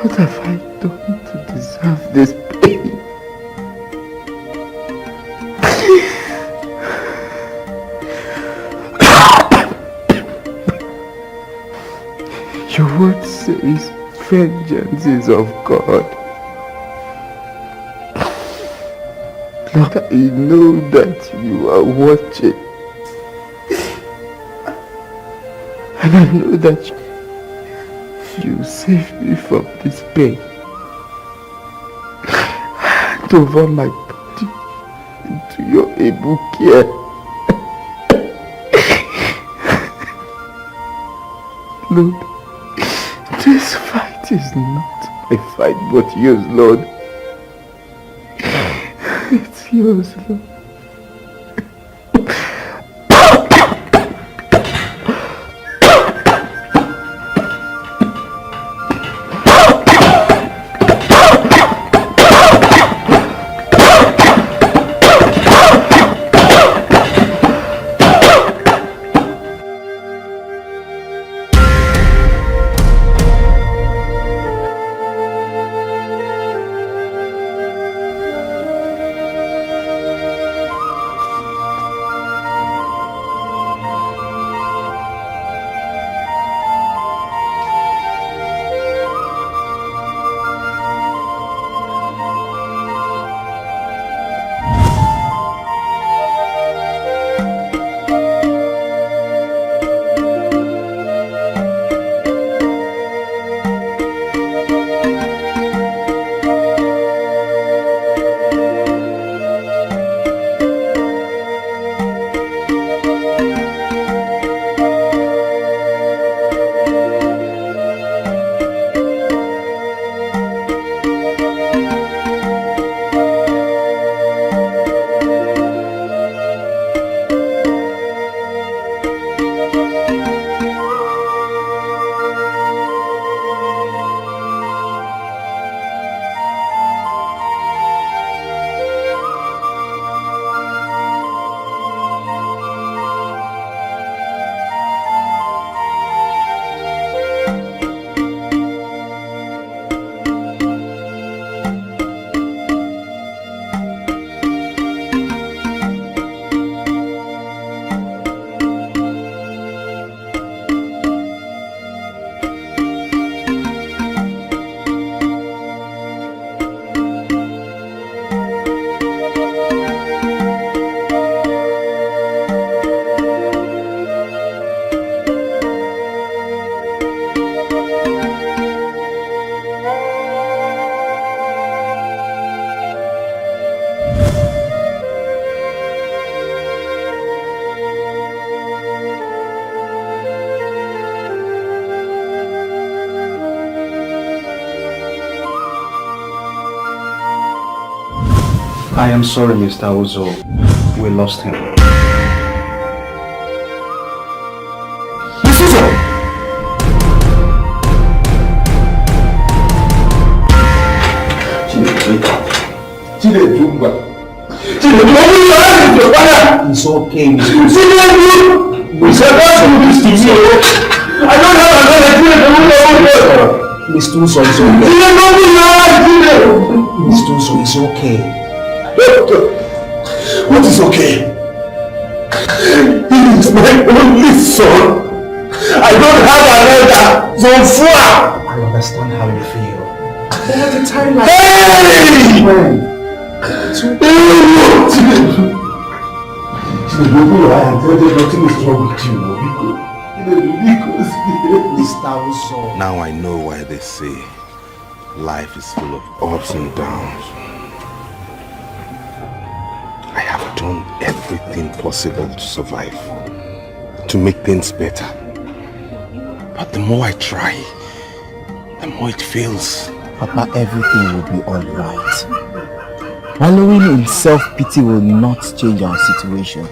What have I done to deserve this pain? Your word says vengeance is of God. Lord, I know that you are watching. And I know that you save me from this pain. Hand over my body into your able care. Lord, this fight is not my fight but yours, Lord. It's yours, Lord. I am sorry, Mr. Ozo. We lost him. Mr. It's okay, Mr. I don't have another Mr. Uso, it's okay. Mr. Uso, it's okay. What is okay? He is my only son. I don't have another. I understand how you feel. But at a time like nothing is wrong with you. Now I know why they say life is full of ups and downs. I have done everything possible to survive, to make things better. But the more I try, the more it fails. Papa, everything will be alright. Wallowing in self-pity will not change our situation.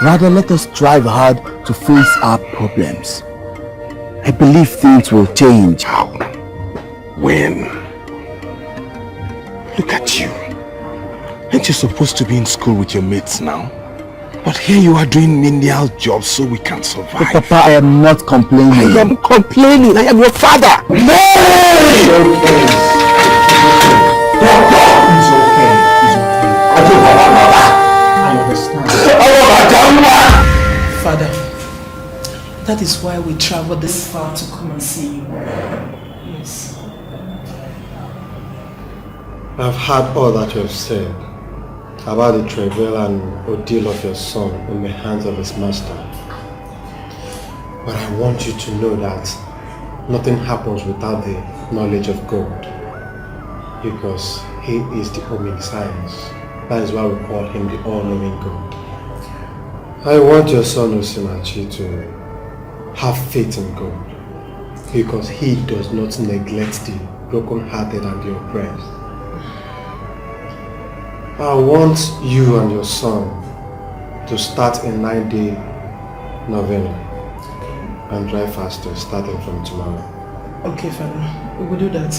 Rather, let us strive hard to face our problems. I believe things will change. How? When? Look at you. Aren't you supposed to be in school with your mates now? But here you are doing menial jobs so we can survive. But Papa, I am not complaining. I am complaining. I am your father. No! It's okay. It's okay. I understand. Father, that is why we traveled this far to come and see you. Yes. I've heard all that you have said about the travail and ordeal of your son in the hands of his master. But I want you to know that nothing happens without the knowledge of God, because he is the omniscience. That is why we call him the all-knowing God. I want your son Osinachi to have faith in God, because he does not neglect the broken-hearted and the oppressed. I want you and your son to start a 9-day novena and dry fasting starting from tomorrow. Okay, Father. We will do that.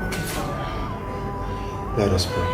Okay, Father. Let us pray.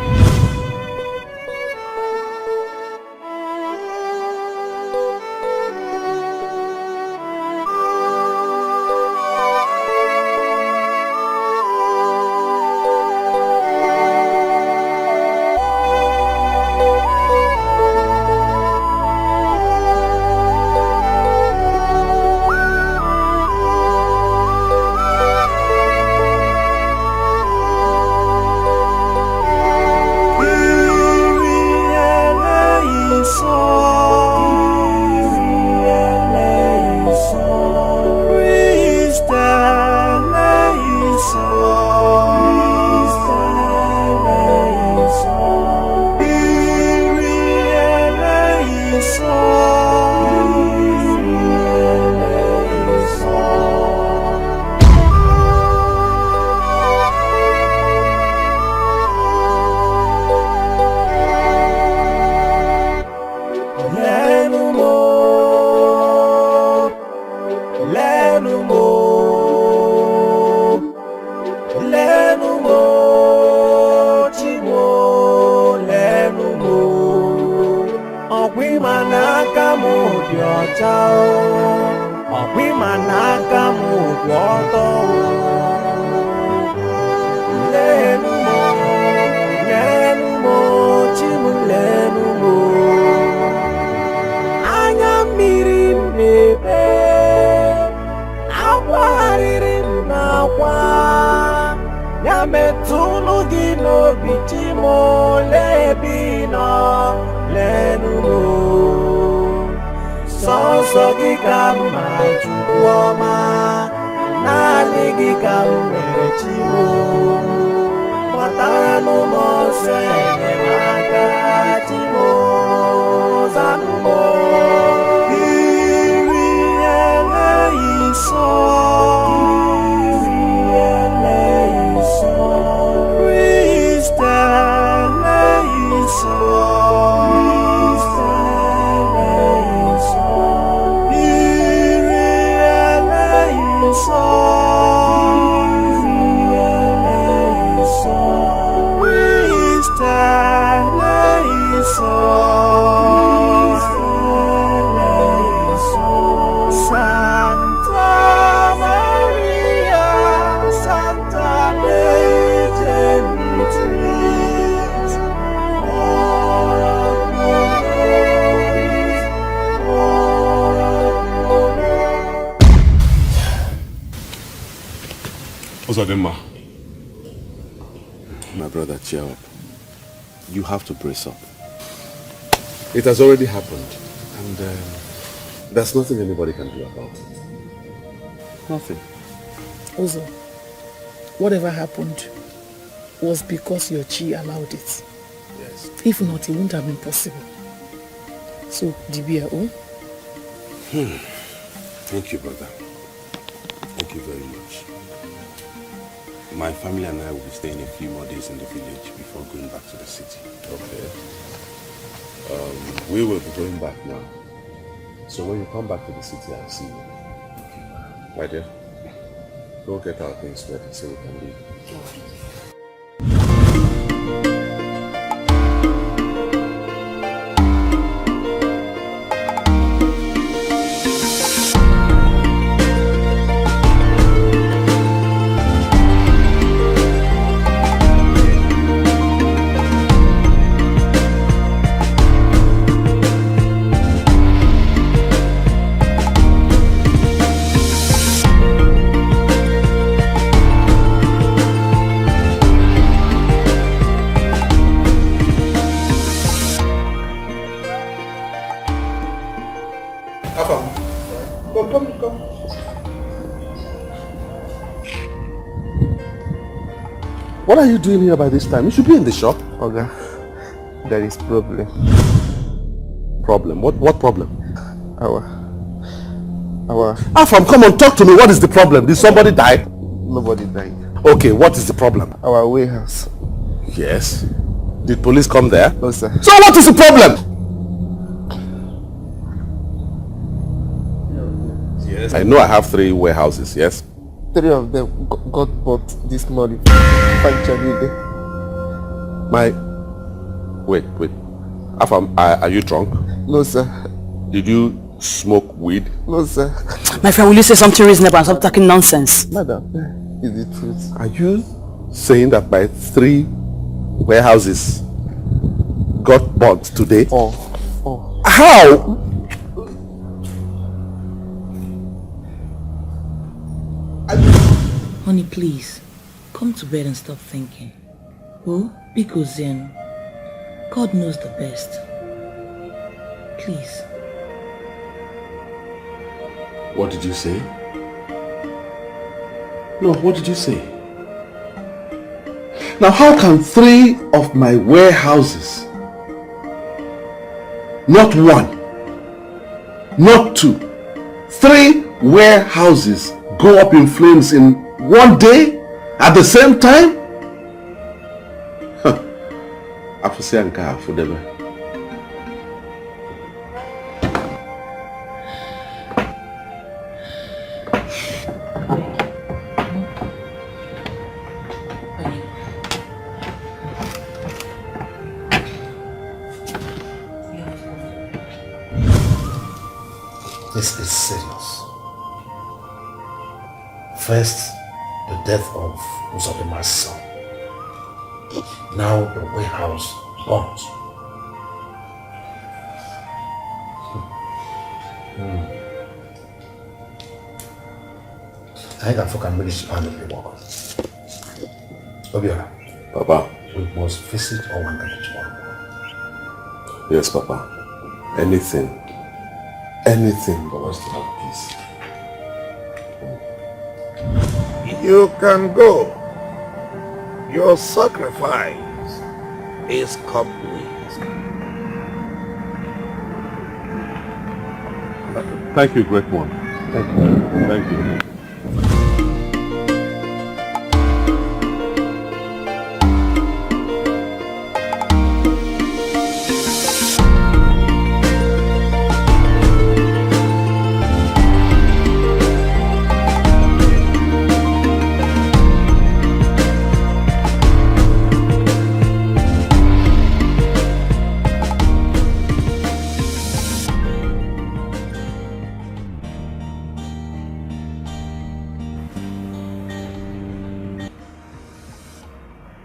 My brother, cheer up. You have to brace up. It has already happened, and there's nothing anybody can do about it. Nothing. Ozo, whatever happened was because your chi allowed it. Yes. If not, it wouldn't have been possible. So, Dibia, Thank you, brother. Thank you very much. My family and I will be staying a few more days in the village before going back to the city. Okay. We will be going back now. So when you come back to the city, I'll see you. Okay. My dear, go get our things ready so we can leave. What are you doing here by this time? You should be in the shop. Okay. There is problem. Problem? What problem? Our Afam, come on, talk to me. What is the problem? Did somebody die? Nobody died. Okay, what is the problem? Our warehouse. Yes. Did police come there? No, sir. So what is the problem? Yes. I know I have 3 warehouses, yes? 3 of them got bought this morning. Actually, Wait. Afam, are you drunk? no, sir. Did you smoke weed? No, sir. My friend, will you say something reasonable and stop talking nonsense? Madam, is the truth. Are you saying that my 3 warehouses got burnt today? Oh. How? Honey, please, come to bed and stop thinking. Oh, because then, God knows the best. Please. What did you say? No, what did you say? Now how can 3 of my warehouses, not 1, not 2, 3 warehouses go up in flames in one day at the same time? This is serious. First, the death of Uzodema's son. Now the warehouse burnt. I think I can manage to handle the work. Obiora, Papa. we must visit Owangani tomorrow. Yes, Papa. Anything but us to have peace. You can go. Your sacrifice is complete. Thank you, great one. Thank you.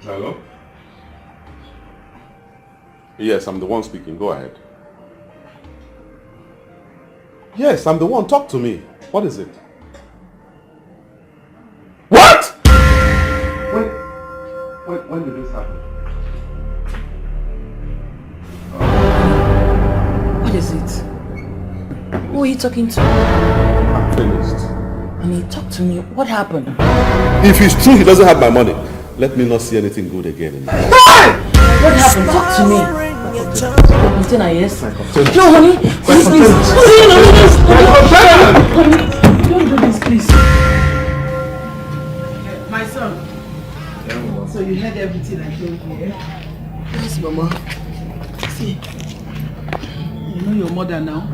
Hello? Yes, I'm the one speaking. Go ahead. Yes, I'm the one. Talk to me. What is it? What? When did this happen? What is it? Who are you talking to? I'm finished. Honey, talk to me. What happened? If it's true he doesn't have my money, let me not see anything good again in my life. What happened? Talk to me. Container, yes? No, honey. Please. Honey, don't do this, please. My son. So you heard everything I told you, eh? Yes, Mama. See, you know your mother now?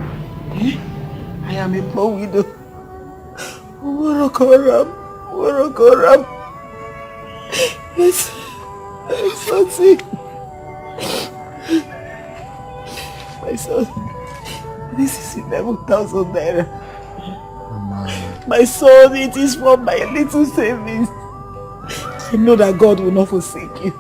Eh? I am a poor widow. Warakoram. Yes, I'm so sick. My son, this is 11,000 naira. Mama. My son, it is from my little savings. I know that God will not forsake you.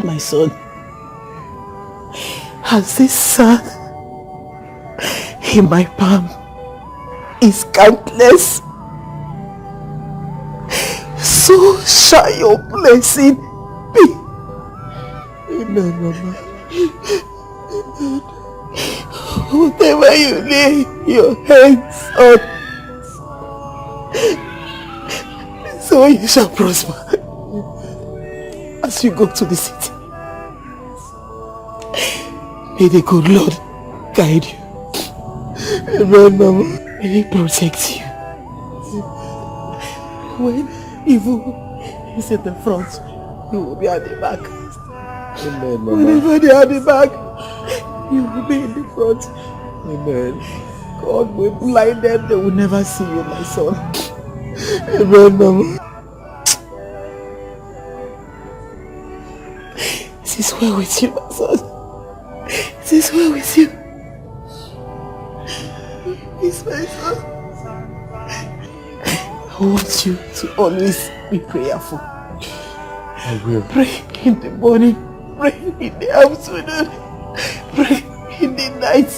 My son, as this sun in my palm is countless, so shall your blessing be. Amen, Mama. Whatever you lay your hands on, so you shall prosper as you go to the city. May the good Lord guide you. Amen, Mama. May He protect you. When evil is at the front, you will be at the back. Amen, Mama. Whenever they are at the back, you will be in the front. Amen. God will blind them, they will never see you, my son. Amen, Mama. It is well with you, my son. It is well with you. It's my son. I want you to always be prayerful. I will. Pray in the morning, pray in the afternoon, pray in the night.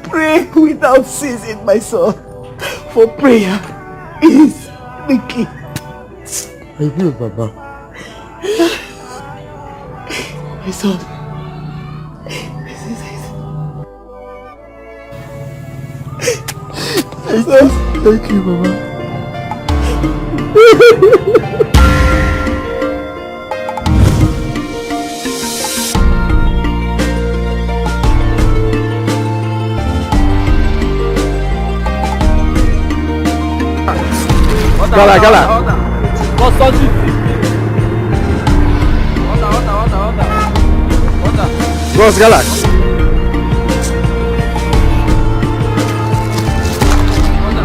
Pray without ceasing, my son. For prayer is the key. I will, Baba. My son, this is it. My son, Thank you, Baba. Gala. What's something? Bros, Gala.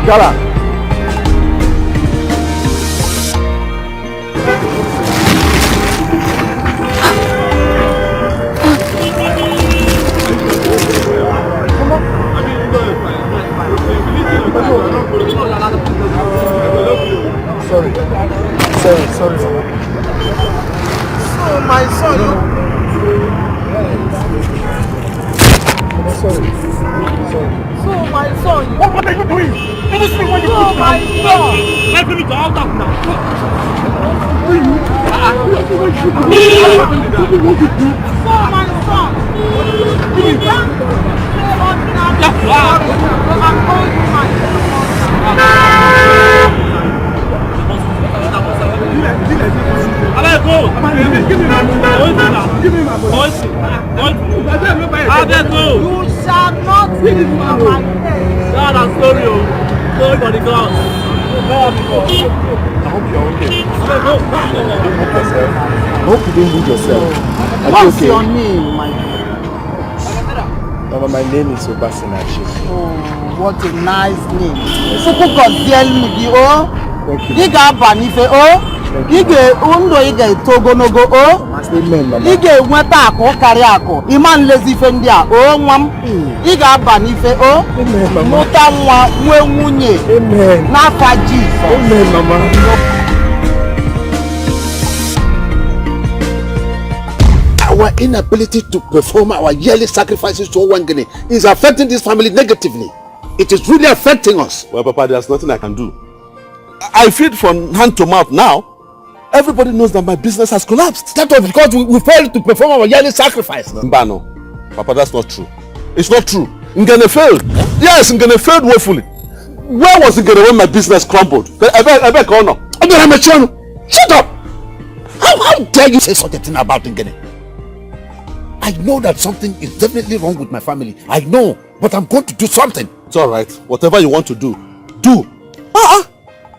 Gala. Sorry, Mama. so my son. Sorry. So my son. What are you doing? Finish me when you So my son. Let me go out of now. So my son. You can't stay on that. I'm going to my Go. Give me my voice. You shall not see my face. God, I'm sorry. Sorry for the gods. I hope you're okay. I hope you didn't lose yourself. What's your name, my dear? Mama, my name is Obasinachi. Oh, what a nice name. Suku Godziel Mugi, oh. Thank you. Iga Banife, oh. Ige undo ige togonogo, oh. Amen, Mama. Ige nweta ako kari ako. Iman lezi fendia, oh nwam. Iga Banife, oh. Amen, Mama. Muta nwa nwe nwunye. Amen. N'afa Jesus. Amen, Mama. Our inability to perform our yearly sacrifices to Owangene is affecting this family negatively. It is really affecting us. Well, Papa, there's nothing I can do. I feed from hand to mouth now. Everybody knows that my business has collapsed. That was because we failed to perform our yearly sacrifice. Mbano, Papa, that's not true. It's not true. Ngene failed. Yes, Ngene failed woefully. Where was Ngene when my business crumbled? I beg, no. Shut up! How dare you say such a thing about Ngene? I know that something is definitely wrong with my family. I know, but I'm going to do something. It's all right. Whatever you want to do, do.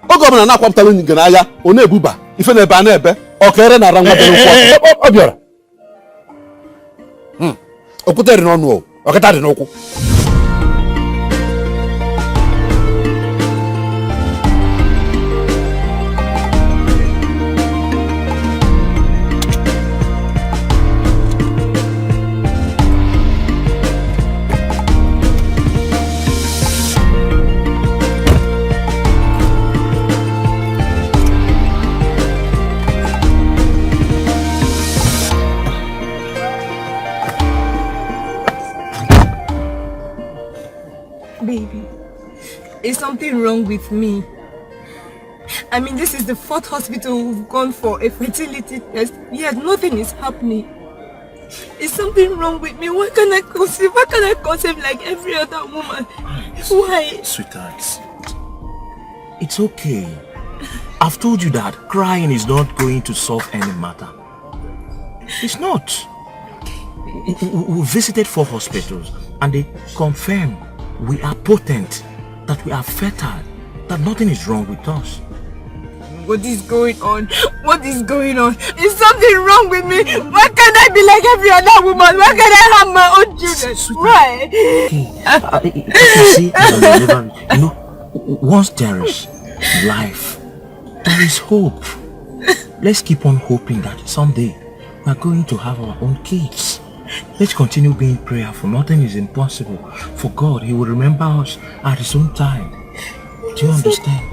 Governor, now I'm telling you, Ganaya, Onebuba, if you're a nebe, okay, na rangwa Obiora. Okuteri no no. Okatari no ku. something wrong with me? I mean, this is the 4th hospital we've gone for a fertility test, yet nothing is happening. Is something wrong with me? Why can't I conceive? Why can't I conceive like every other woman? Why? Sweetheart, it's okay. I've told you that crying is not going to solve any matter. It's not. We visited 4 hospitals and they confirmed we are potent, that we are fertile, that nothing is wrong with us. What is going on? What is going on? Is something wrong with me? Why can't I be like every other woman? Why can't I have my own children? Why? You see, you know, once there is life, there is hope. Let's keep on hoping that someday we are going to have our own kids. Let's continue being prayerful. Nothing is impossible. For God, He will remember us at His own time. Do you understand?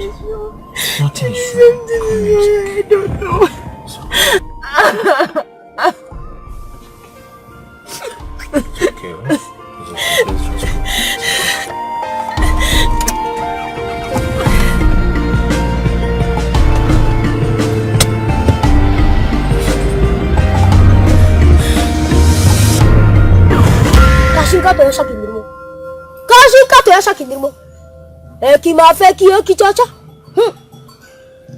Nothing is wrong. I don't know. It's okay, right? It's okay. Let's just go. Kashinka to yasha kindirmo. Eki ma fe ki o ki chacha.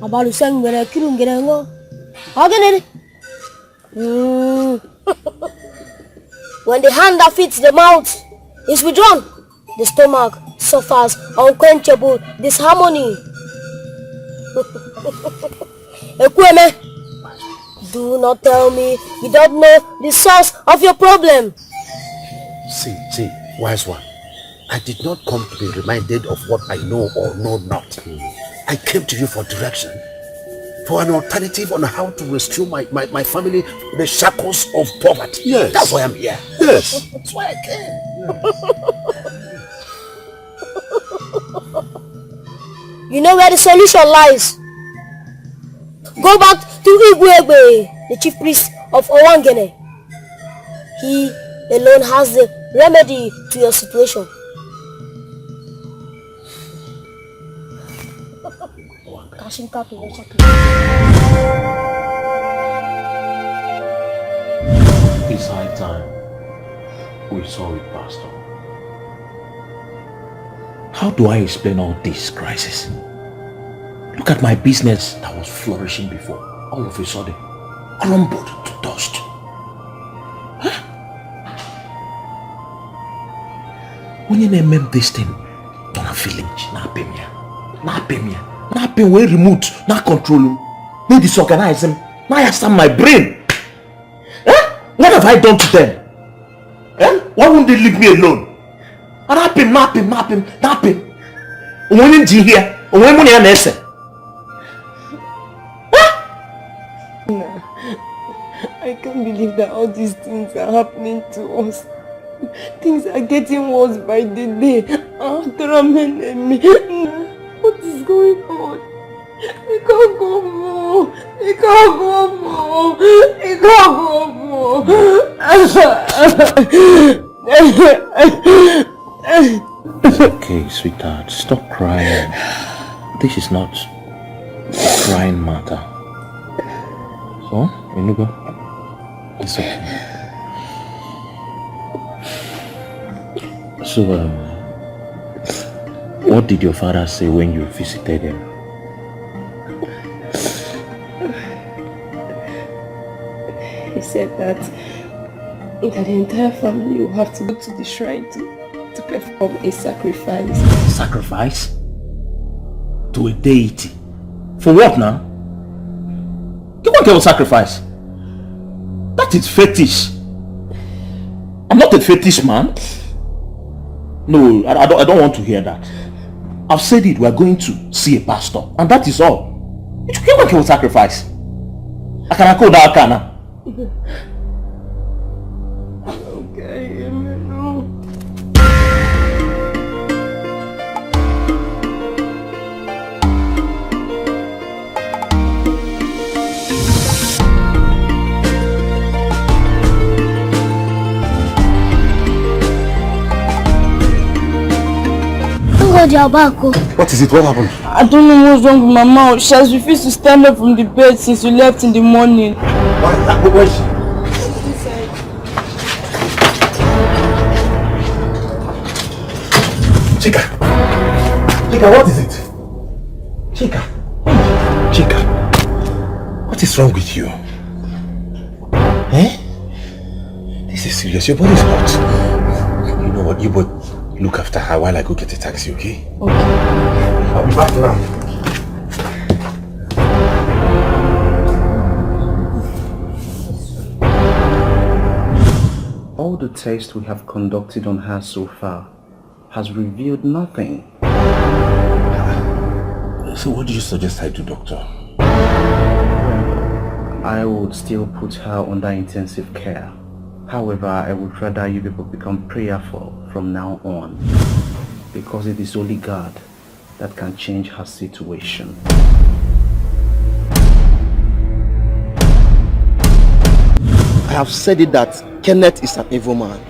Abalu sang ngere kiru ngere ngo. Agene. When the hand that feeds the mouth is withdrawn, the stomach suffers unquenchable disharmony. Ekweme, do not tell me you don't know the source of your problem. See, wise one. I did not come to be reminded of what I know or know not. I came to you for direction, for an alternative on how to rescue my family from the shackles of poverty. Yes. That's why I'm here. Yes. That's why I came. You know where the solution lies. Go back to Igwebe, the chief priest of Owangene. He alone has the remedy to your situation. It's high time we saw it, Pastor. How do I explain all this crisis? Look at my business that was flourishing before. All of a sudden, crumbled to dust. Huh? When you name this thing, don't have village, not pay me. Not pay way remote, not control him. They disorganize him. Now I understand my brain. Eh? What have I done to them? Eh? Why won't they leave me alone? And I pay. When you here, when money an essay. I can't believe that all these things are happening to us. Things are getting worse by the day. What is going on? We can't go more. Okay, sweetheart, stop crying. This is not a crying matter. So, Enugu, it's okay. So, what did your father say when you visited him? He said that the entire family will have to go to the shrine to perform a sacrifice. Sacrifice? To a deity? For what now? You want to sacrifice? That is fetish. I'm not a fetish man. No, I don't want to hear that. I've said it, we're going to see a pastor, and that is all. You can't kill sacrifice. I can call that kana. Okay, no. know they are back. What is it? What happened? I don't know what's wrong with my mom. She has refused to stand up from the bed since we left in the morning. Where is she? Chika! Chika, what is it? Chika! Chika! What is wrong with you? Eh? This is serious. Your body is hot. You know what? You both look after her while I go get a taxi, okay? Okay. I'll be back now. All the tests we have conducted on her so far has revealed nothing. So what do you suggest I do, doctor? I would still put her under intensive care. However, I would rather you people become prayerful from now on, because it is only God that can change her situation. I have said it that Kenneth is an evil man.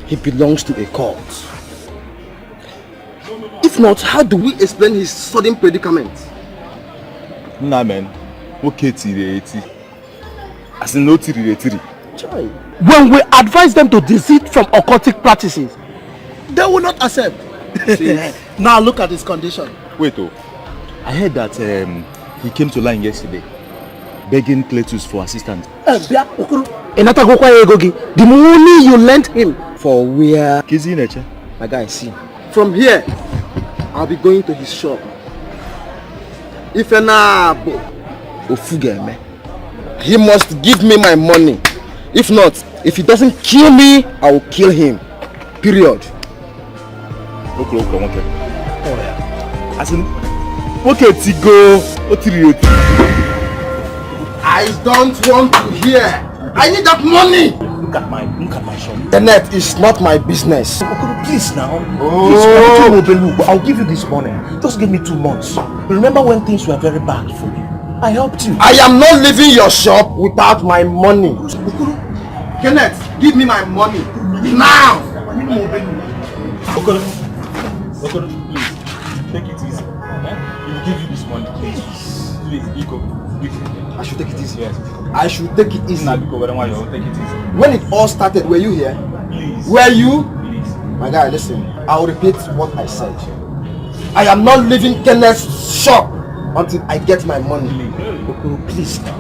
He belongs to a cult. If not, how do we explain his sudden predicament? Nah, man. Okay, as in no tiri. When we advise them to desist from occultic practices, they will not accept. Now look at his condition. Wait, I heard that he came to line yesterday, begging Cletus for assistance. The money you lent him for where? Kizi Nature. My guy, see. From here, I'll be going to his shop. If he must give me my money. If not, if he doesn't kill me, I will kill him. Period. Okay. Oh yeah. As in, okay, Tigo. I don't want to hear. I need that money. Look at my shop. The net is not my business. Please now. Please, I'll give you this money. Just give me 2 months. Remember when things were very bad for you? I helped you. I am not leaving your shop without my money. Kenneth, give me my money. Now! Okoro, please. Take it easy. He will give you this money. Please, Iko. I should take it easy. Yes. I should take it easy. Take it easy. When it all started, were you here? Please. Were you? Please. My guy, listen. I'll repeat what I said. I am not leaving Kenneth's shop until I get my money. Please now.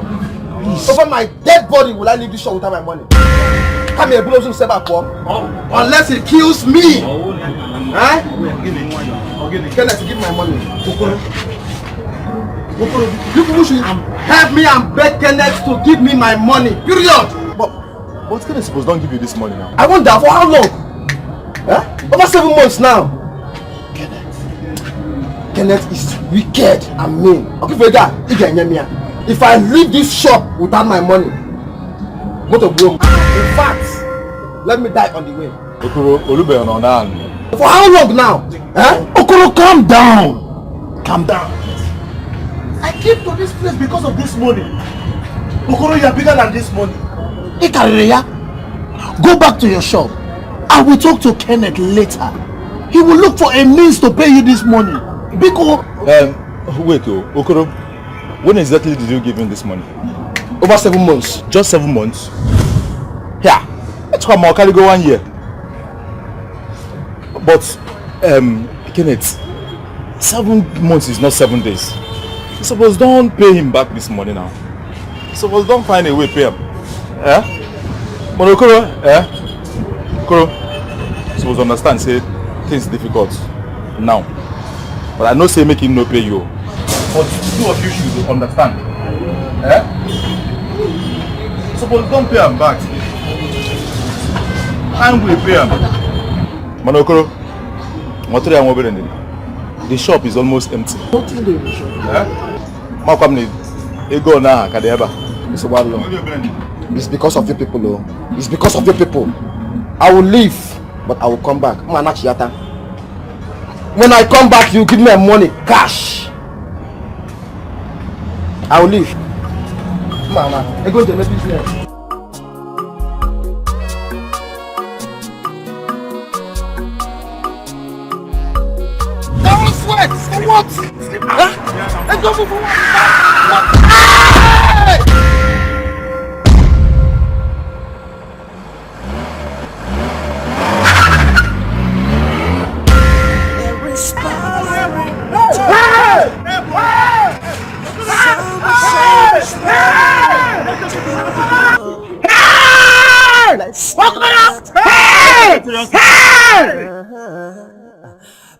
Please. Over my dead body, will I leave this shop without my money? Come here, unless he kills me. Huh? Kenneth, give my money. You people should help me and beg Kenneth to give me my money. Period. But Kenneth supposed don't give you this money now. I want that for how long? Huh? Over 7 months now. Kenneth is wicked and mean. If I leave this shop without my money, go to broke. In fact, let me die on the way. For how long now? Huh? Okoro, calm down. Calm down. I came to this place because of this money. Okoro, you are bigger than this money. Go back to your shop. I will talk to Kenneth later. He will look for a means to pay you this money. Because wait, Okoro, when exactly did you give him this money? Over 7 months. Just 7 months? Yeah, let's come on, carry go 1 year. But Kenneth, 7 months is not 7 days. You suppose don't pay him back this money now. You suppose don't find a way to pay him. But Okoro, Okoro, suppose understand, say things difficult now. But I know say make him no pay you. But two of you should understand. Suppose don't pay him back. I'm going to pay him. Manokoro, the shop is almost empty. What in the shop? It's because of you people, oh. It's because of you people. I will leave, but I will come back. When I come back, you give me money, cash. I will leave. Mama, I go to the business.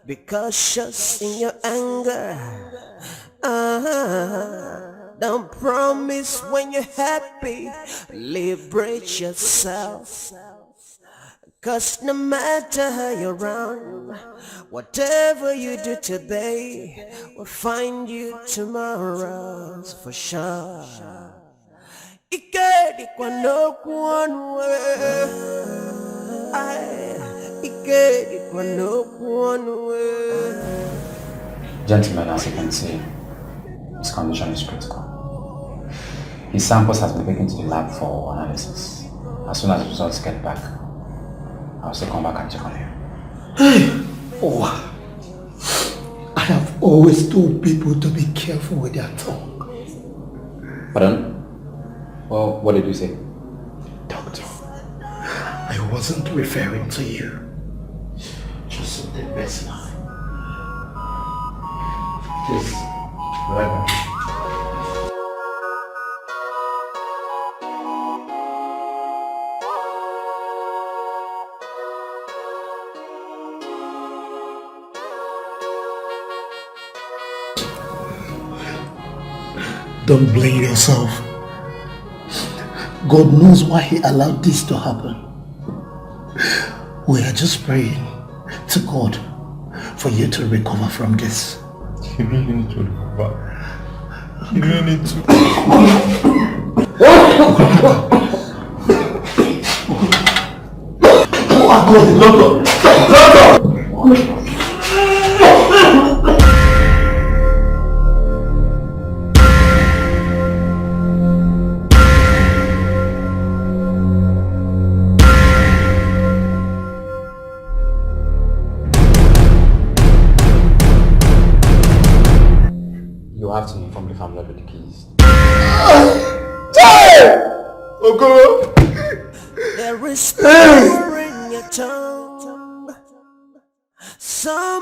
Be cautious in your anger. Don't promise when you're happy. Liberate yourself. Cause no matter how you're wrong, whatever you do today will find you tomorrow for sure. Ike di kwano kwanwe. Ike di kwano kwanwe. Gentlemen, as you can see, his condition is critical. His samples has been taken to the lab for analysis. As soon as the results get back, I'll still come back and check on him. Oh, I have always told people to be careful with their tongue. Pardon? Well, what did you say? Doctor, I wasn't referring to you. Just the best line. Please, right back. Don't blame yourself. God knows why He allowed this to happen. We are just praying to God for you to recover from this. You really need to recover. You really need to. You have to inform the family of the keys. There is power in your tongue. So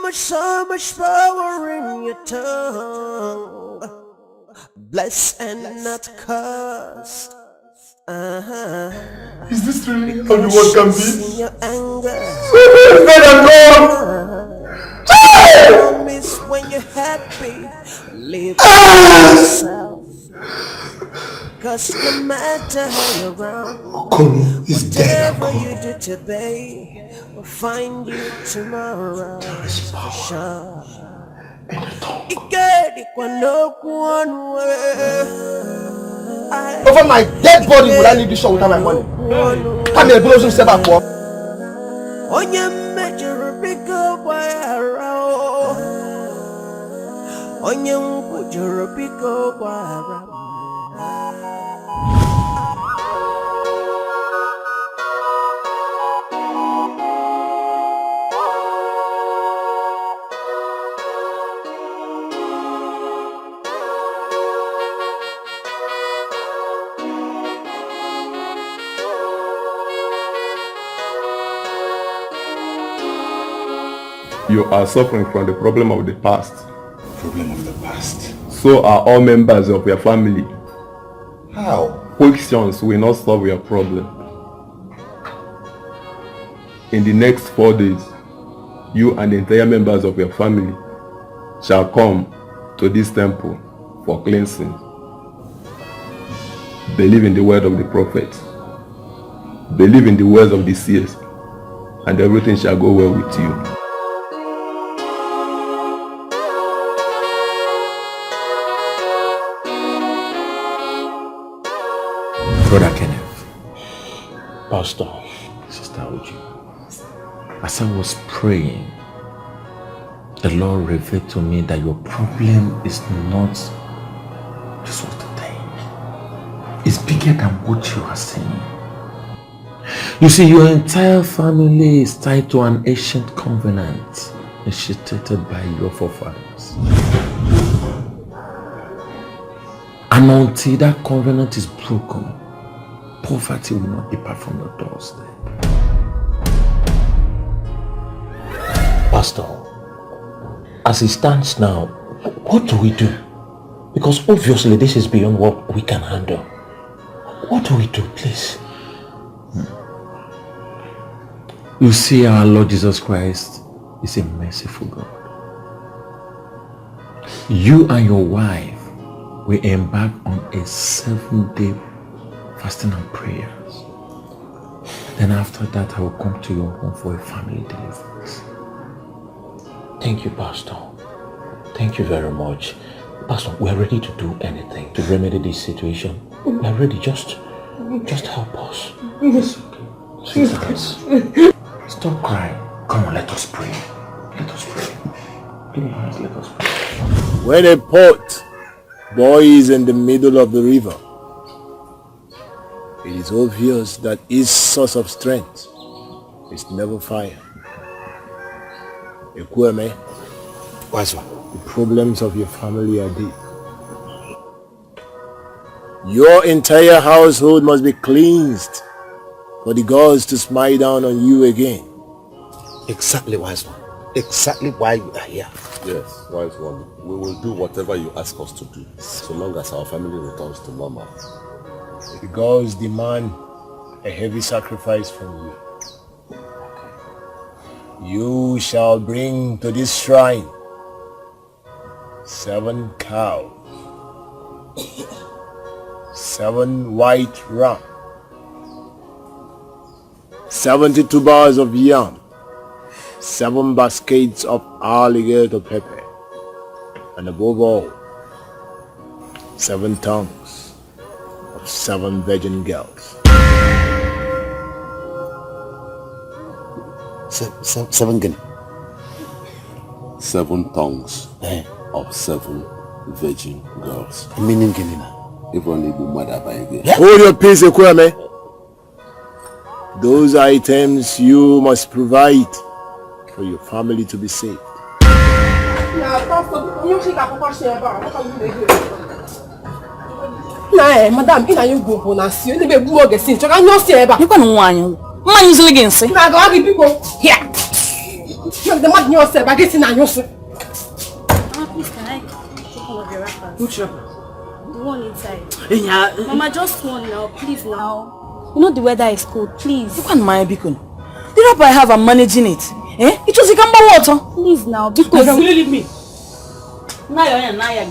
much power in your tongue. Bless and not curse. Is this really how the world can be? In your anger. Promise when you're happy. Live yourself. Cause no matter how you're wrong, whatever you do today will find you tomorrow for sure. Over my dead body will I leave this show without my money? Come here, blow some step back for. You are suffering from the problem of the past. Problem of the past. So are all members of your family. How? Questions will not solve your problem. In the next 4 days, you and the entire members of your family shall come to this temple for cleansing. Believe in the word of the prophet. Believe in the words of the seers, and everything shall go well with you. Brother Kenneth. Pastor, Sister Uju. As I was praying, the Lord revealed to me that your problem is not just what you think. It's bigger than what you are saying. You see, your entire family is tied to an ancient covenant initiated by your forefathers. And until that covenant is broken, poverty will not depart from your doorstep. Pastor, as it stands now, what do we do? Because obviously this is beyond what we can handle. What do we do, please? You see, our Lord Jesus Christ is a merciful God. You and your wife will embark on a 7-day fasting and prayers. Then after that, I will come to your home for a family deliverance. Thank you, Pastor. Thank you very much. Pastor, we are ready to do anything to remedy this situation. We are ready. Just help us. Yes. Sweethearts, stop crying. Come on, let us pray. Let us pray. Give me your hands, let us pray. When a pot boils in the middle of the river, it is obvious that its source of strength is never fire. Ekweme, what's one? The problems of your family are deep. Your entire household must be cleansed for the gods to smile down on you again. Exactly, wise one. Exactly why you are here. Yes, wise one. We will do whatever you ask us to do, so long as our family returns to normal. The gods demand a heavy sacrifice from you. You shall bring to this shrine 7 cows, 7 white ram, 72 bars of yam, 7 baskets of alligator pepper, and above all, 7 tongues of 7 virgin girls. 7 guinea. 7 tongues of 7 virgin girls. Meaning guinea. Hold your peace, Ekweme. Those items you must provide for your family to be saved. Madam, you go na si ni be bu oge sin. Choka nyo si eba. You can wanyu. Man usually again say. Na go agi people. Here. You the mad nyo si eba get na nyo si. Please, can I take one of your wrappers? Which wrapper? The one inside. Yeah. Mama, just one now, please now. You know the weather is cold, please. You can't mind Bikun. The wrapper I have, I'm managing it. Eh? It was a gamba water. Please now, because will you leave me? Naya.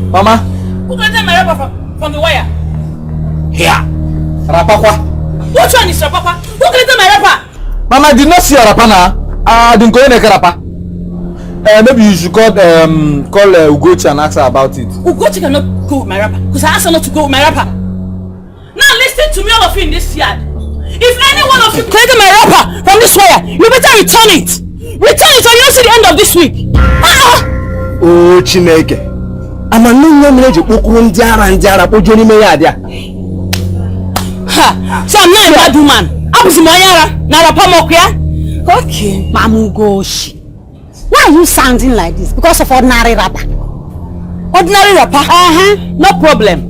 Mama? Who collected my wrapper from the wire? Here. Rapakwa. Which one is Rapapa? Who collected my wrapper? Mama, I did not see a rapper now. I didn't go in a rapper. Maybe you should call Ugochi and ask her about it. Ugochi cannot go with my wrapper because I asked her not to go with my wrapper. Now listen to me, all of you in this yard. If any one of you collected my wrapper from this wire, you better return it. Return it or you don't see the end of this week. Oh, Chineke. I'm a new young lady who couldn't jara put me there. Ha! So I'm not a bad woman. I'm Zimayara, Narapamokia. Okay, Mamugoshi. Why are you sounding like this? Because of ordinary rapper. Ordinary rapper? No problem.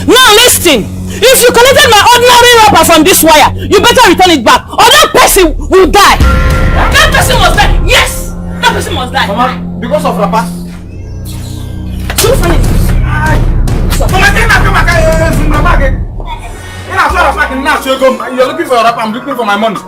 Now listen. If you collected my ordinary wrapper from this wire, you better return it back, or that person will die. That person must die. Yes, that person must die. Mama, because of rapper. Too funny. You're looking for your rapper. I'm looking for my money.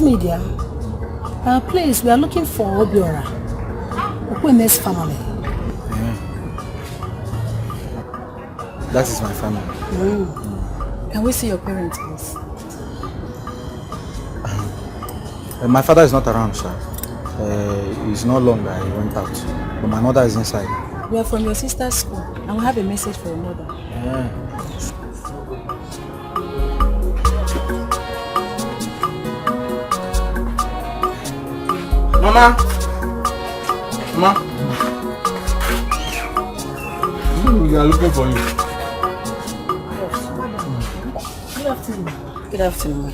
Excuse me, dear. Please, we are looking for Obiora, Okwene's family. Yeah. That is my family. Can we see your parents, please? My father is not around, sir. He's no longer. He went out. But my mother is inside. We are from your sister's school, and we have a message for your mother. Yeah. Mama! Mama! We are looking for you. Good afternoon. Good afternoon.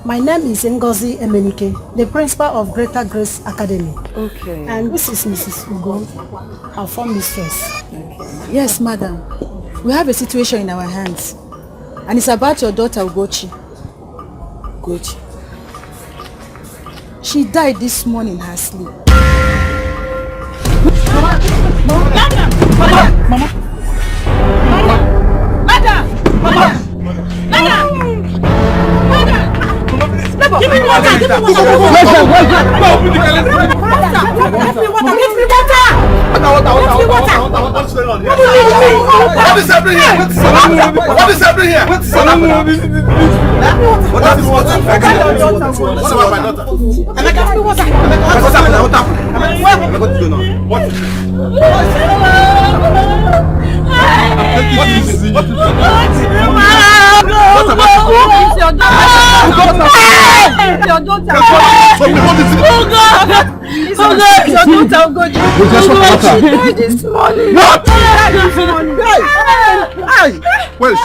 My name is Ngozi Emenike, the principal of Greater Grace Academy. Okay. And this is Mrs. Ugo, our form mistress. Okay. Yes, madam. We have a situation in our hands. And it's about your daughter, Ugochi. Ugochi. She died this morning in her sleep. Mama! Give me water! Give me water! What's going on here? What is happening here? What is happening here? What about my daughter? What's happening? What's going on? Where is she?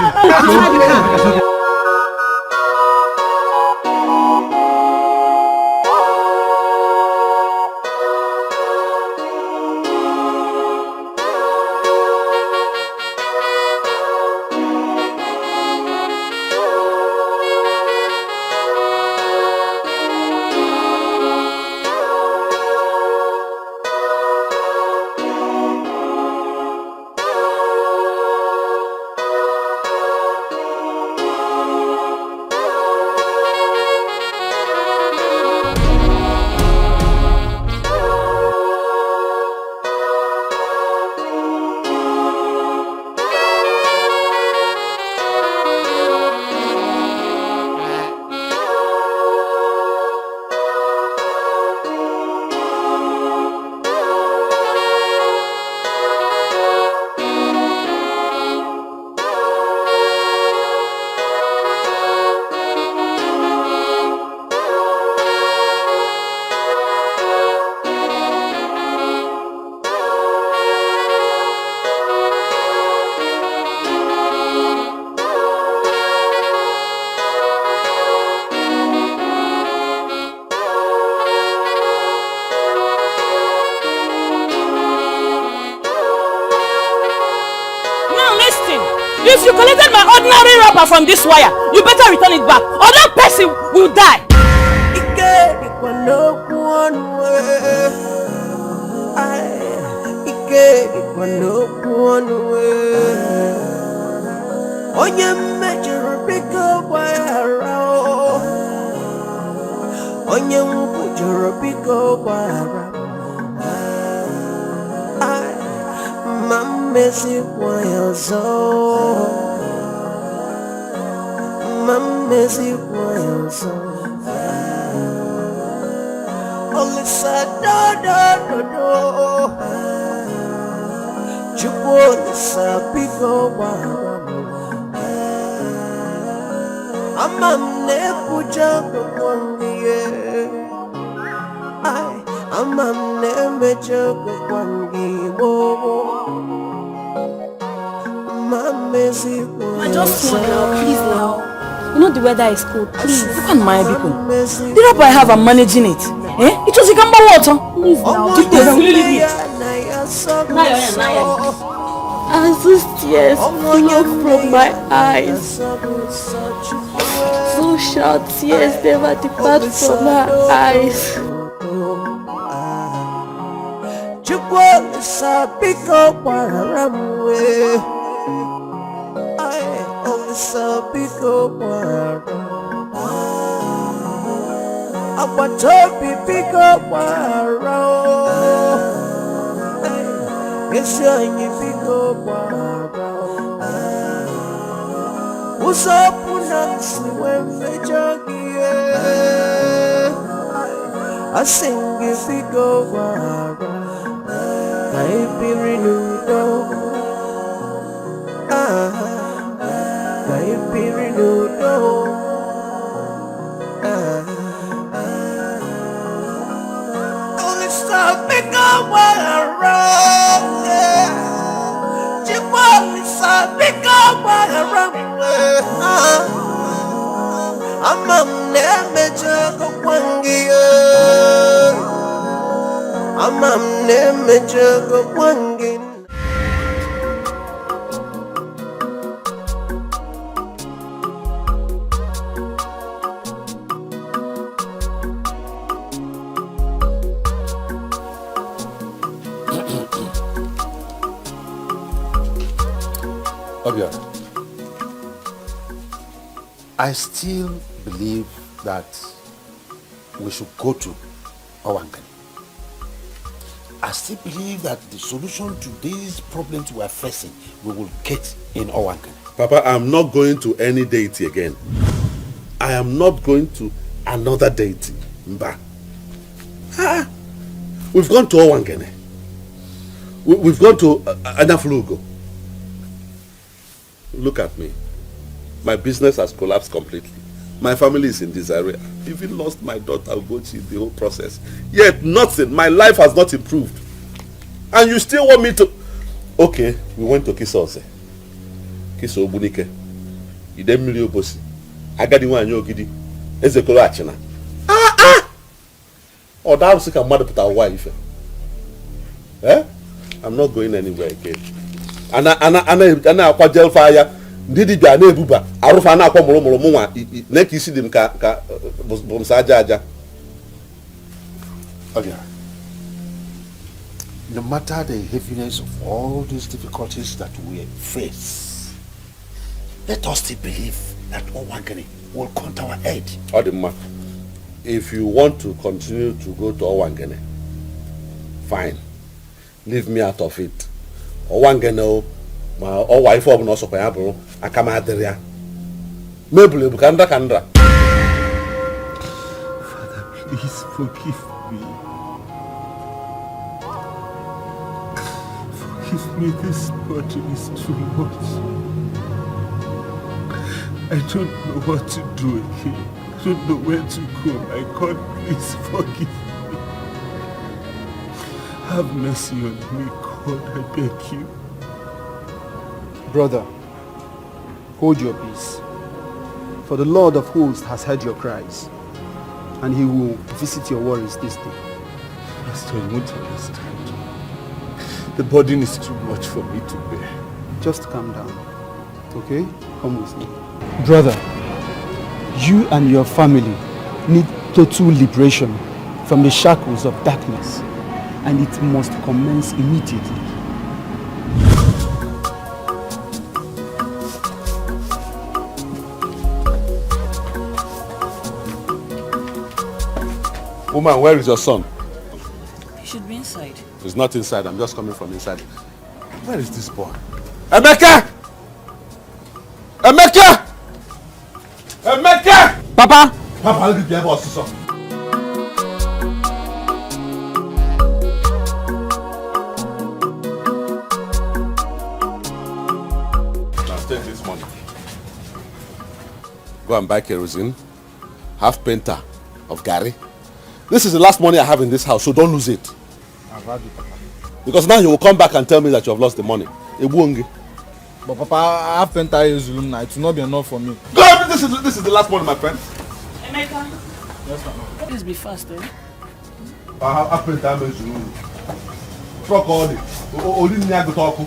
If you collected my ordinary wrapper from this wire, you better return it back, or that person will die. Mamesi Wayoso, Mamesi Wayoso. Only do. Chupoli sapiko waramu. Amamne puja kwangiye. Amamne mecha kwangi bo. I just want now, please now. You know the weather is cold, please. Look at my people. The wrapper I have, I'm managing it. Eh? It was a gamba water. Please now. Take this, will you leave it? And those tears flowing from my eyes. So short tears never depart from my eyes. Agbataobi biko gbara ezi anyị biko gbara ụzọ ọpụ na nsị wee mejọ gị asị gị biko gbara ka ị biri n'udo ka ị biri n'udo I still believe that we should go to Owangani. I still believe that the solution to these problems we are facing, we will get in Owangani. Papa, I'm not going to any deity again. I am not going to another deity. Mba. We've gone to Owangani. We've gone to Anaflugo. Look at me. My business has collapsed completely. My family is in disarray. I've even lost my daughter Ugochi in the whole process. Yet nothing. My life has not improved. And you still want me to... Okay, we went to Kisose. Kiso Obunike. Idemili Obosi. Agadi Wanyo Ogidi. Ezekolo Achina. Oh, that was like a mother put our wife. Eh? I'm not going anywhere again. And I jail fire. Ndidi bia na ebuba arufa na akwa moro nwa na ka isi dim ka bomsa aja okay. No matter the heaviness of all these difficulties that we face, let us still believe that Owangani will come to our aid. Odima, if you want to continue to go to Owangani, fine, leave me out of it. Owangani ma o wife of no so kwa bro akama adria mebule bukanda kandra. Father, please forgive me. Forgive me, this burden is too much. I don't know what to do again. I don't know where to go. My God, please forgive me. Have mercy on me, God, I beg you. Brother, hold your peace, for the Lord of hosts has heard your cries, and he will visit your worries this day. Pastor, you won't understand. The burden is too much for me to bear. Just calm down, okay? Come with me. Brother, you and your family need total liberation from the shackles of darkness, and it must commence immediately. Woman, where is your son? He should be inside. He's not inside. I'm just coming from inside. Where is this boy? Emeka! Emeka! Emeka! Papa! Papa, I'll give you a boss, son. Now take this money. Go and buy kerosene, half penta of Gary. This is the last money I have in this house, so don't lose it. I've had it, Papa. Because now you will come back and tell me that you have lost the money. But Papa, I have penta Zulum now. It will not be enough for me. Go! This is the last money, my friend. Emeka. Yes, Papa. Please be fast, eh? I have penta Zulum. Truck all it. Only me I go talk.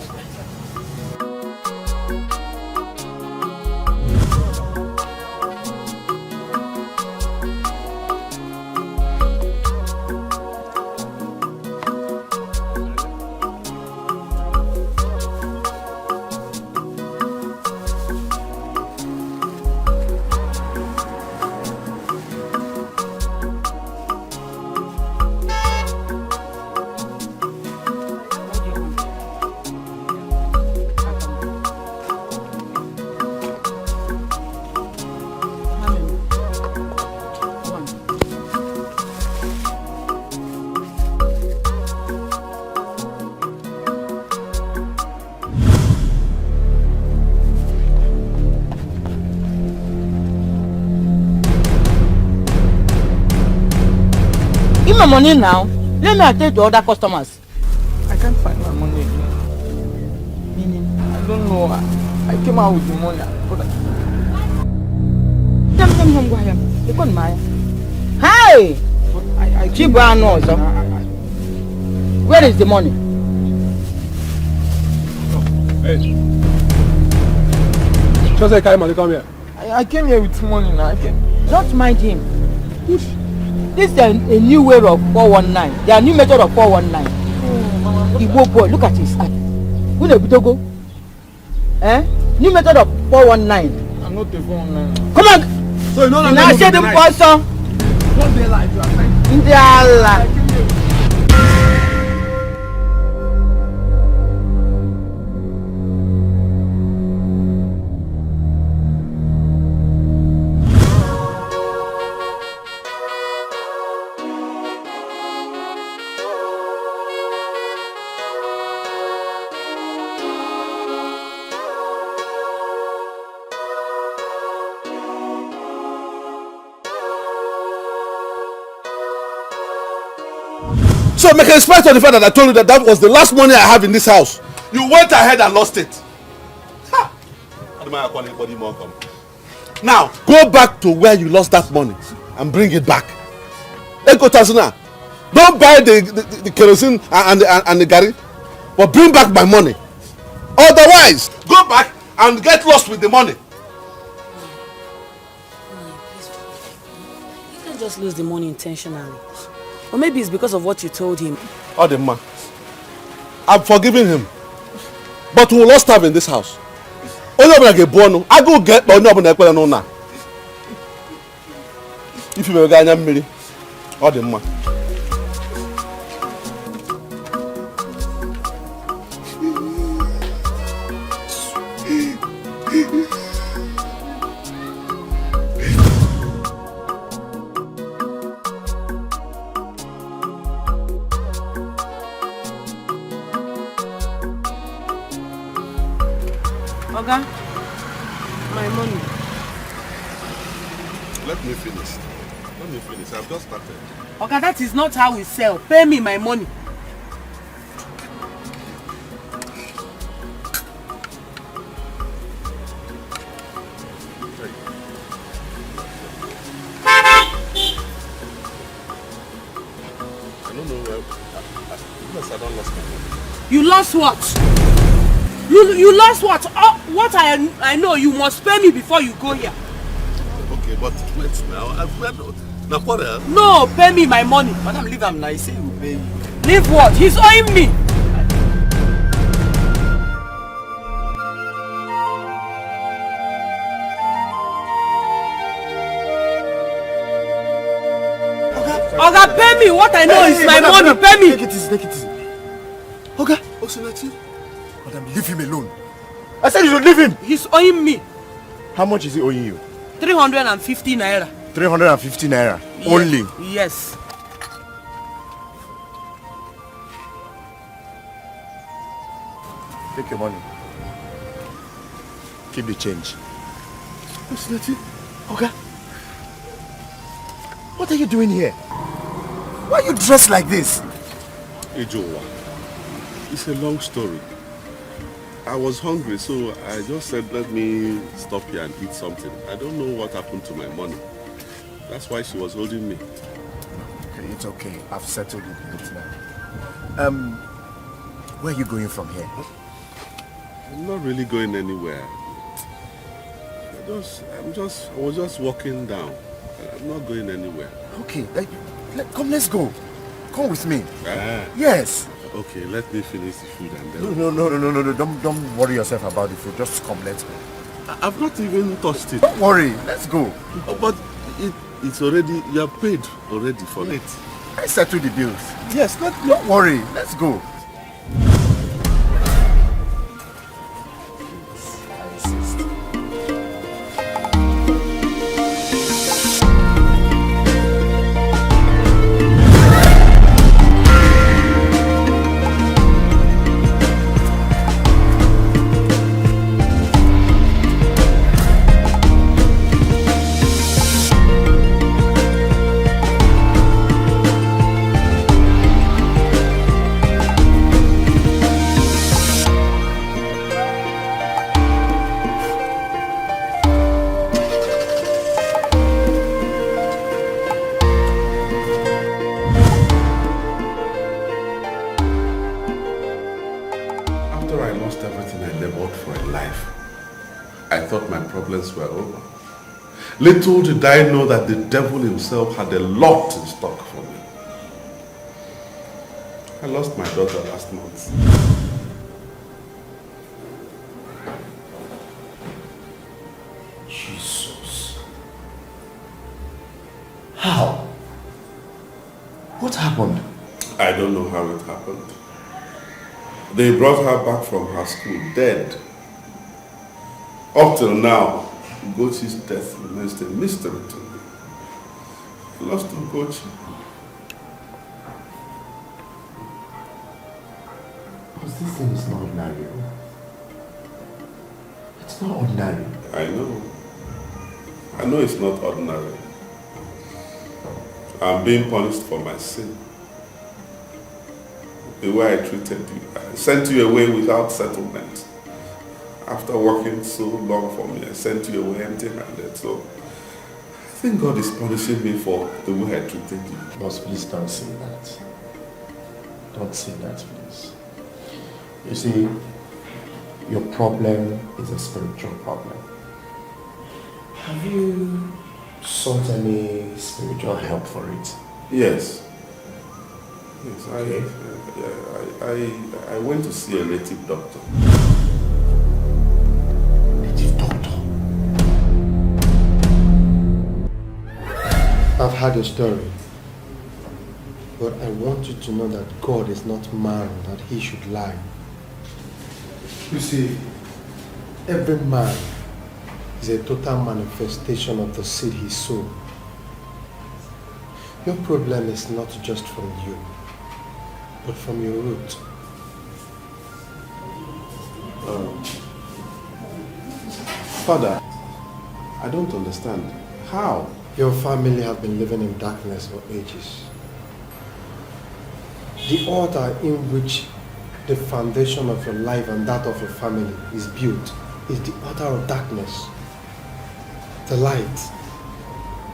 Give my money now. Let me attend to other customers. I can't find my money again. Meaning, I don't know. I came out with the money. Hey! Where is the money? Hey. Just like money, come here. I came here with money now. Don't mind him. This is a new way of 419. There are new method of 419. Igbo boy, look at his eye. Who the Bitogo? New method of 419. I'm not the 419. Come on! So you know that I said the person. Don't be like you are saying. In the Allah. So make a spite of the fact that I told you that was the last money I have in this house. You went ahead and lost it. Ha! Now, go back to where you lost that money and bring it back. Eko Tazuna, don't buy the kerosene and the gari, but bring back my money. Otherwise, go back and get lost with the money. You can't just lose the money intentionally. Or maybe it's because of what you told him. Oh, the man. I'm forgiving him. But we will not starve in this house. I go get but no. If you will get a million, oh, the man. Oga, my money. Let me finish. I've just started. Oga, that is not how we sell. Pay me my money. I don't know where. I don't lost my money. You lost what? You lost what? Oh, what I know, you must pay me before you go here. Okay, but wait now. I've read now what else? No, pay me my money. Madam, leave him now. He say he will pay you. Leave what? He's owing me. Oga, pay me. What I know is my money. Pay me. Take it easy. Okay. Madam, leave him alone. I said you should leave him. He's owing me. How much is he owing you? 350 naira. 350 naira. Yes. Only. Yes. Take your money. Keep the change. Okay. What are you doing here? Why are you dressed like this? Ejowa, it's a long story. I was hungry, so I just said, let me stop here and eat something. I don't know what happened to my money. That's why she was holding me. Okay, it's okay. I've settled it now. Where are you going from here? I'm not really going anywhere. I was just walking down. I'm not going anywhere. Okay, come, let's go. Come with me. Ah. Yes. Okay, let me finish the food and then... No. Don't worry yourself about the food. Just come, let's go. I've not even touched it. Don't worry, let's go. But it's already... You are paid already for it. I settled the bills. Yes, don't worry. Let's go. problems were over. Little did I know that the devil himself had a lot in stock for me. I lost my daughter last month. Jesus. How? What happened? I don't know how it happened. They brought her back from her school dead. Up till now, Ugochi's death remains a mystery to me. I lost Ugochi. Because this thing is not ordinary. It's not ordinary. I know. I know it's not ordinary. I'm being punished for my sin. The way I treated you. I sent you away without settlement. After working so long for me, I sent you away empty-handed. So I think God is punishing me for the way I treated you. Boss, please don't say that. Don't say that, please. You see, your problem is a spiritual problem. Have you sought any spiritual help for it? Yes. Yes, I went to see a native doctor. Native doctor? I've heard your story. But I want you to know that God is not man that he should lie. You see, every man is a total manifestation of the seed he sowed. Your problem is not just from you, but from your root. Father, I don't understand. How? Your family have been living in darkness for ages. The altar in which the foundation of your life and that of your family is built is the altar of darkness. The light,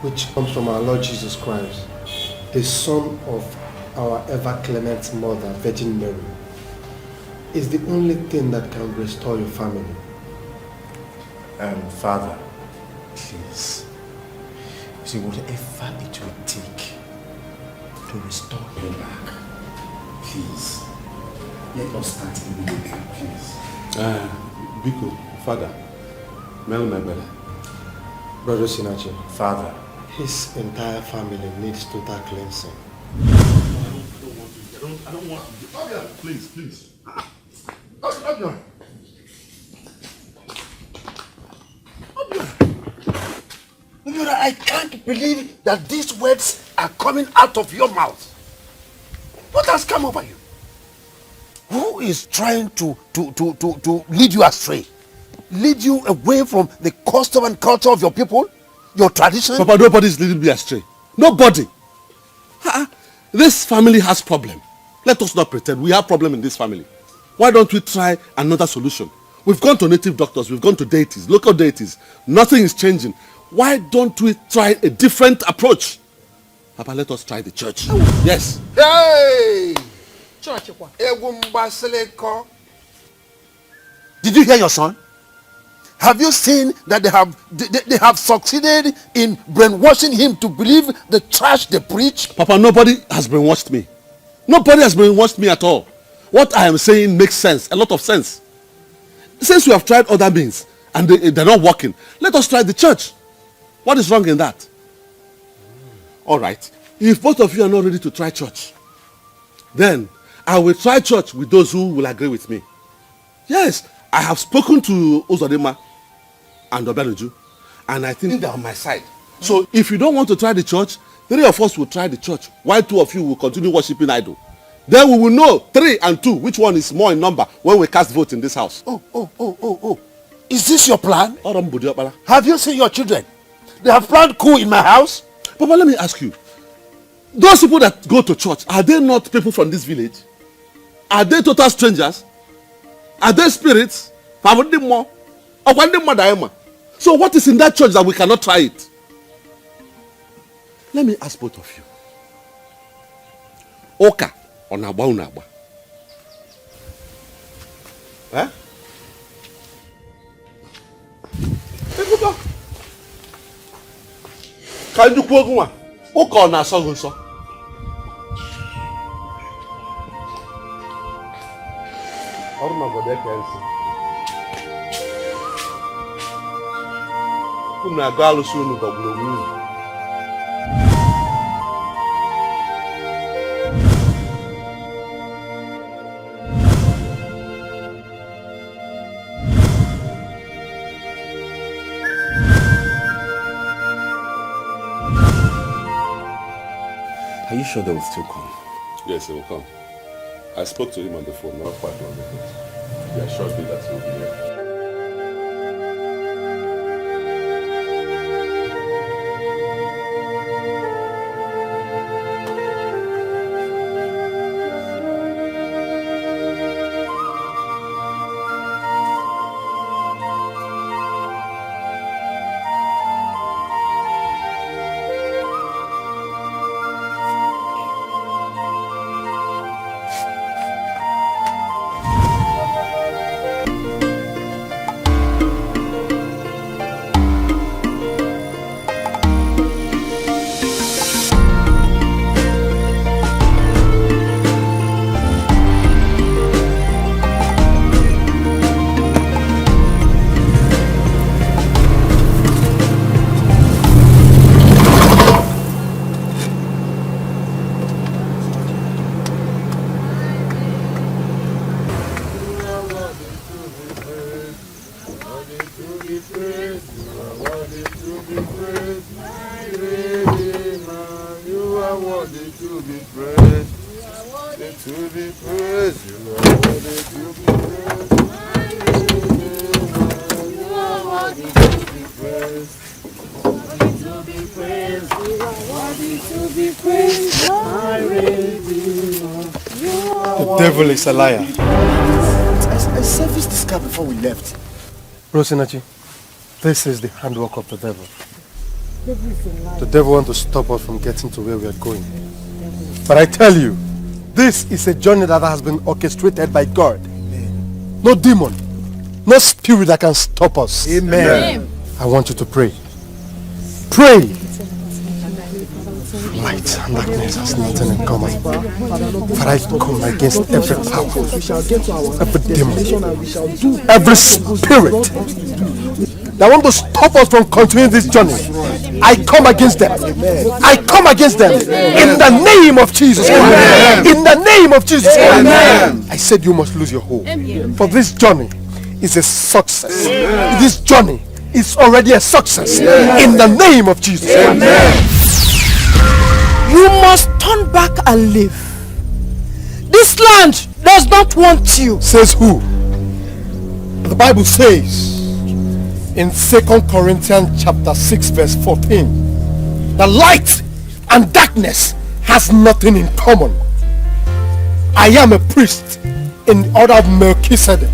which comes from our Lord Jesus Christ, the Son of our ever-clement Mother, Virgin Mary, is the only thing that can restore your family. Father, please, see, whatever it will take to restore me back, please, let us start immediately, please. Biko, Father, Mel Mebele. Brother Sinachi, Father, his entire family needs total cleansing. I don't want to. Oh, yeah, please. I can't believe that these words are coming out of your mouth. What has come over you? Who is trying to lead you astray? Lead you away from the custom and culture of your people? Your tradition? Papa, nobody is leading me astray. Nobody. This family has problem. Let us not pretend we have problem in this family. Why don't we try another solution? We've gone to native doctors, we've gone to deities, local deities. Nothing is changing. Why don't we try a different approach? Papa, let us try the church. Yes. Hey! Church what? Did you hear your son? Have you seen that they have succeeded in brainwashing him to believe the trash they preach? Papa, nobody has brainwashed me. Nobody has brainwashed me at all. What I am saying makes sense, a lot of sense. Since we have tried other means and they're not working, let us try the church. What is wrong in that? All right. If both of you are not ready to try church, then I will try church with those who will agree with me. Yes, I have spoken to Uzodema and Obenuju, and I think they're on my side. So if you don't want to try the church, 3 of us will try the church, while 2 of you will continue worshiping idol. Then we will know 3 and 2 which one is more in number when we cast vote in this house. Oh. Is this your plan? Have you seen your children? They have planned coup in my house? Papa, let me ask you. Those people that go to church, are they not people from this village? Are they total strangers? Are they spirits? So what is in that church that we cannot try it? Let me ask both of you. Oka or Nagba? Can you quote one? Who called na song so? Ọrụ na obodo ekensi. Unu aga alụsị unu dọgburu onwe unu. Are you sure they will still come? Yes, they will come. I spoke to him on the phone, not quite long ago. He assured me that he will be here. Is a liar. I serviced this car before we left. Rosinachi, this is the handwork of the devil. The devil wants to stop us from getting to where we are going. But I tell you, this is a journey that has been orchestrated by God. No demon, no spirit that can stop us. Amen. I want you to pray. Pray. Light and darkness has nothing in common. For I come against every power, every demon, every spirit that want to stop us from continuing this journey. I come against them. I come against them in the name of Jesus Christ. In the name of Jesus Christ. I said you must lose your hope. For this journey is a success. This journey is already a success. In the name of Jesus Christ. You must turn back and live. This land does not want you. Says who? The Bible says in 2 Corinthians chapter 6 verse 14 that light and darkness has nothing in common. I am a priest in order of Melchizedek.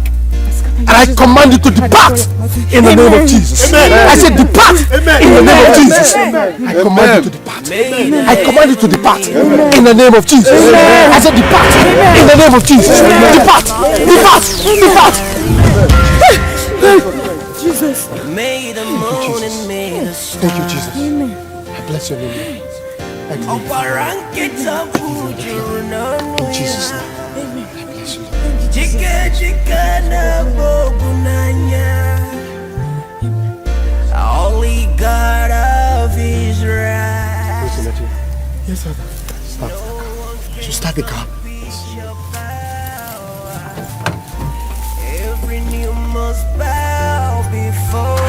And I command you to depart in the name of Jesus. I said depart in the name of Jesus. I command you to depart. I command you to depart in the name of Jesus. I said depart in the name of Jesus. Depart, depart, depart. Jesus. Thank you, Jesus. I bless your name. I believe. In Jesus' name. Holy God of Israel. Yes, sir. Start. So start the car. Every knee must bow before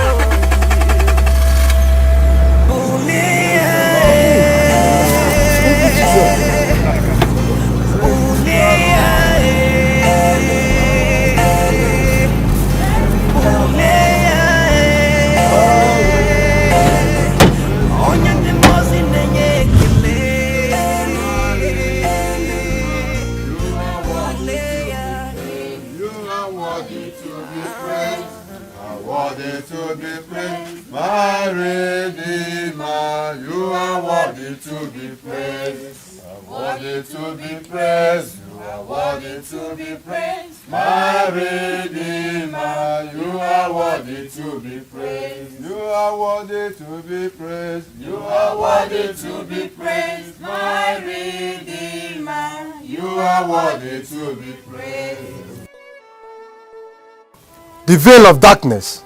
My Redeemer, you are worthy to be praised. Worthy to be praised. You are worthy to be praised. My Redeemer, you are worthy to be praised. You are worthy to be praised. You are worthy to be praised. My Redeemer, you are worthy to be praised. The veil of darkness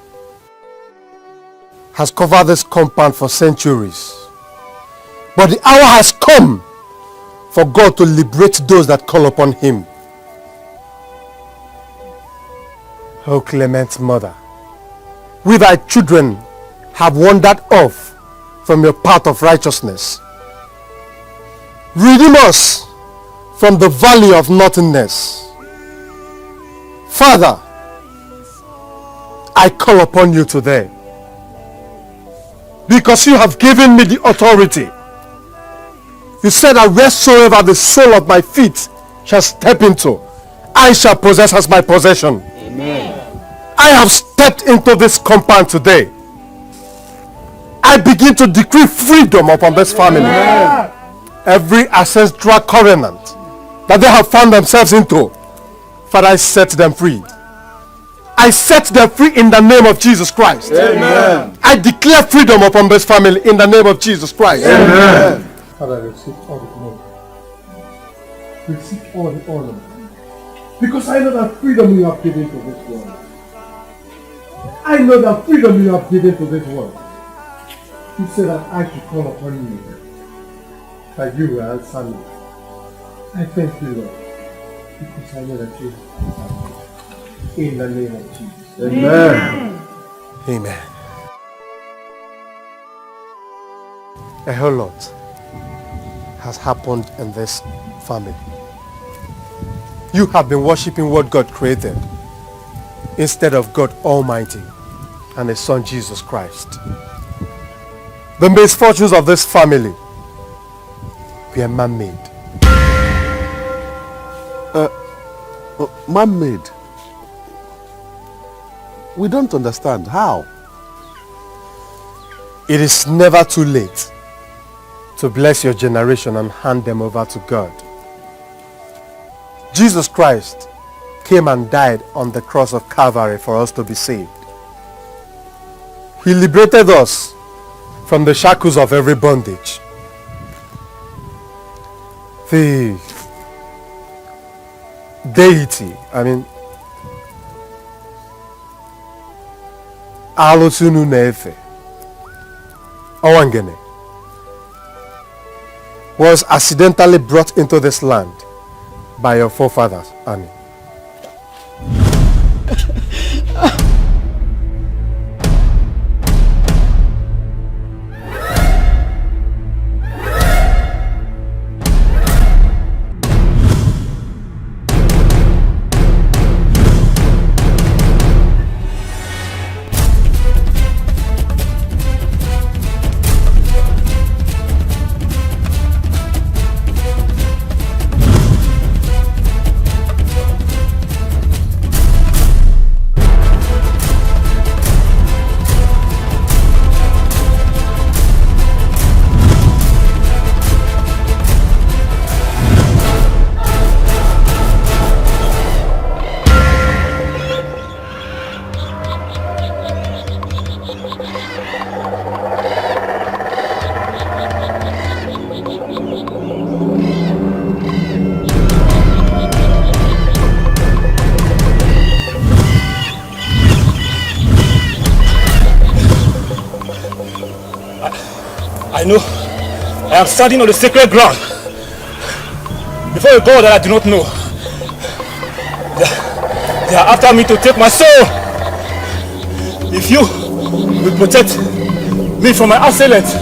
has covered this compound for centuries. But the hour has come for God to liberate those that call upon him. O clement mother, we thy children have wandered off from your path of righteousness. Redeem us from the valley of nothingness. Father, I call upon you today because you have given me the authority. You said that wheresoever the sole of my feet shall step into, I shall possess as my possession. Amen. I have stepped into this compound today. I begin to decree freedom upon this family. Amen. Every ancestral covenant that they have found themselves into, Father, I set them free. I set them free in the name of Jesus Christ. Amen. I declare freedom upon this family in the name of Jesus Christ. Amen. Father, receive all the glory. Receive all the honor. Because I know that freedom you have given to this world. I know that freedom you have given to this world. You said that I should call upon you. That you will answer me. I thank you, Lord. Because I know that you answer me. In the name of Jesus. Amen. Amen. A whole lot has happened in this family. You have been worshipping what God created instead of God Almighty and His Son Jesus Christ. The misfortunes of this family were man-made. Man-made? We don't understand. How? It is never too late to bless your generation and hand them over to God. Jesus Christ came and died on the cross of Calvary for us to be saved. He liberated us from the shackles of every bondage. The deity, Alosunu Nefe, Owangene, was accidentally brought into this land by your forefathers, Ani. I know I am standing on the sacred ground before a God that I do not know. They are after me to take my soul. If you will protect me from my assailants,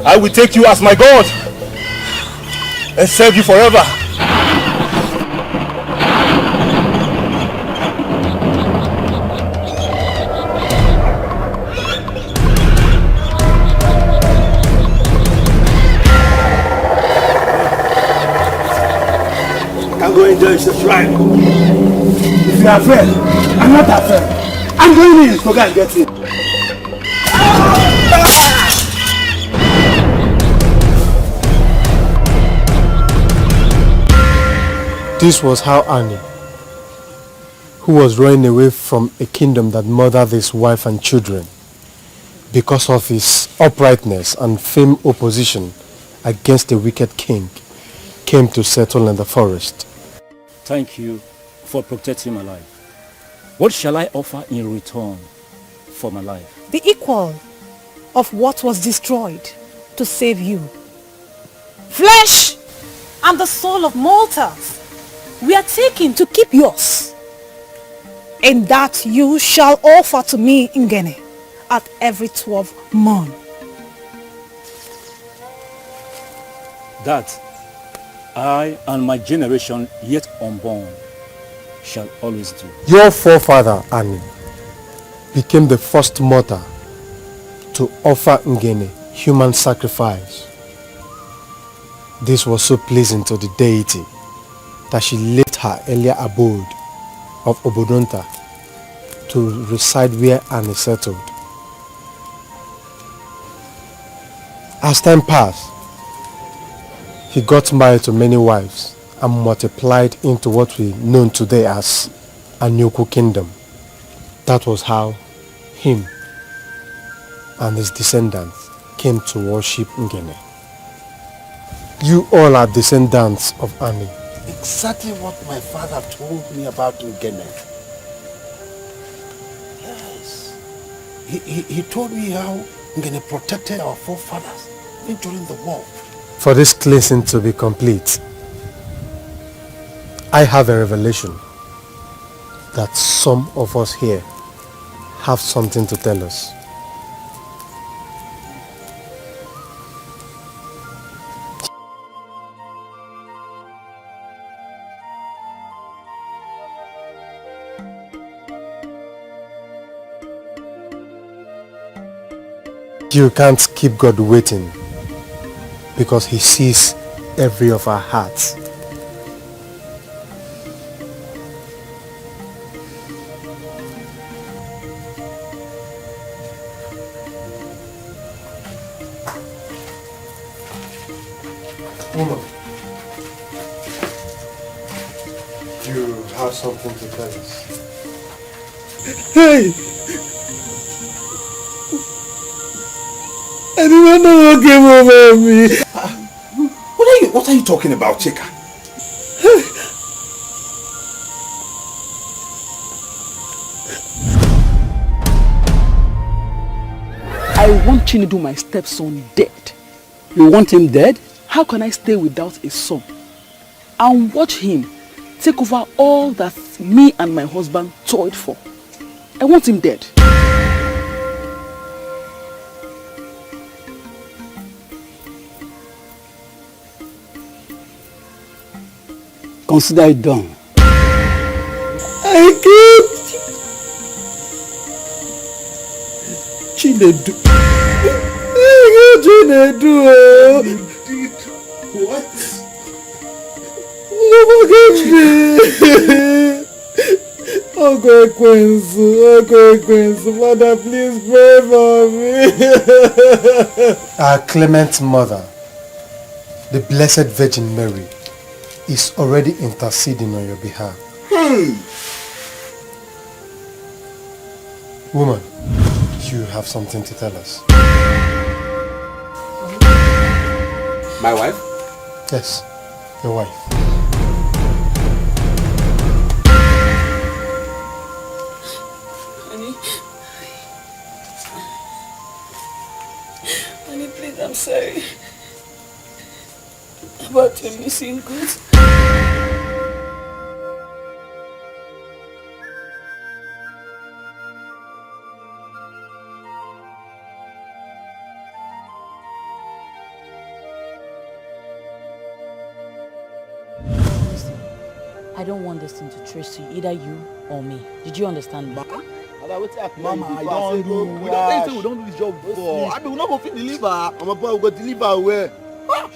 I will take you as my God and serve you forever. Go enjoy the shrine. If you are afraid, I'm not afraid. I'm going in to go and get it. This was how Annie, who was running away from a kingdom that mothered his wife and children, because of his uprightness and firm opposition against the wicked king, came to settle in the forest. Thank you for protecting my life. What shall I offer in return for my life? The equal of what was destroyed to save you. Flesh and the soul of mortals we are taking to keep yours. And that you shall offer to me, Ngene, at every 12 months. That I and my generation yet unborn shall always do. Your forefather, Annie, became the first mother to offer Ngene human sacrifice. This was so pleasing to the deity that she left her earlier abode of Obodonta to reside where Annie settled. As time passed, he got married to many wives and multiplied into what we know today as Anyoku Kingdom. That was how him and his descendants came to worship Ngene. You all are descendants of Annie. Exactly what my father told me about Ngene. Yes. He told me how Ngene protected our forefathers even during the war. For this cleansing to be complete, I have a revelation that some of us here have something to tell us. You can't keep God waiting because he sees every of our hearts. Woman, you have something to tell us. Hey! I didn't know what came over me. What are you talking about, Chika? I want Chinedu, my stepson, dead. You want him dead? How can I stay without a son and watch him take over all that me and my husband toiled for? I want him dead. Consider it done. I can't. Chinedu. Chinedu. What? Forgive me. Uncle Ekwensu, Father, please pray for me. Our clement mother, the Blessed Virgin Mary, is already interceding on your behalf. Woman, you have something to tell us. My wife? Yes, your wife. Honey, please, I'm sorry about your missing goods. I don't want this thing to trace to either you or me. Did you understand me? Mama, I don't do. We don't do this job before. I mean, we not go fit deliver. I'm a boy. We go deliver where?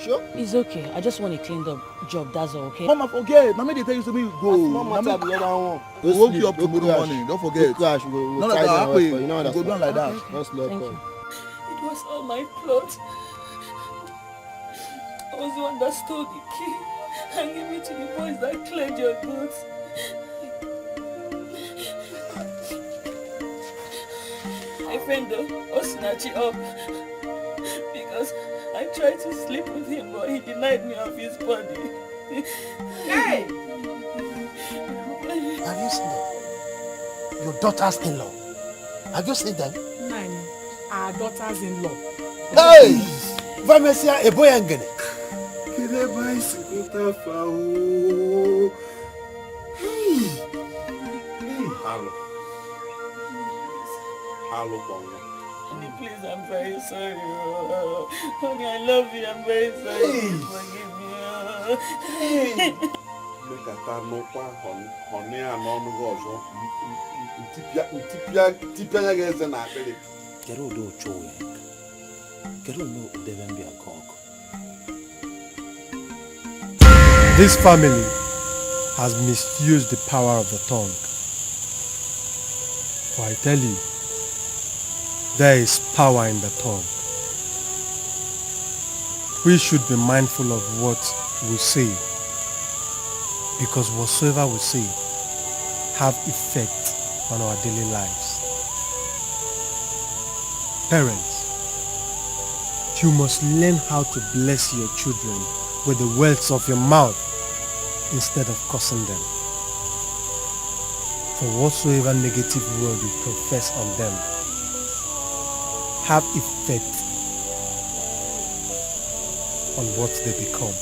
Sure. It's okay. I just want a cleaned up job. That's all, okay? Mama, forget. Mama, they tell you to me go. Mama, tell me the other one. We'll woke you up tomorrow morning. Don't forget. We'll crash. We'll no, try no, you know that. Go down like that. Thank you. It was all my plot. was the one that stole the key and gave it to the boys that cleared your goods. My friend Osinachi up because I tried to sleep with him, but he denied me of his body. Hey! Have you seen them? Your daughters-in-law. Have you seen them? Nine, our daughters-in-law. Hey! Vamesia Eboyangene. Hello, Bongo. Honey, please, I'm very sorry. Honey, I love you. I'm very sorry. Please forgive me. Make a time no honey and on the go. Tipia against an athlete. Kero do chowe. Kero no udevembi akok. This family has misused the power of the tongue. For I tell you, there is power in the tongue. We should be mindful of what we say, because whatsoever we say have effect on our daily lives. Parents, you must learn how to bless your children with the words of your mouth instead of cursing them. For whatsoever negative word you profess on them have effect on what they become.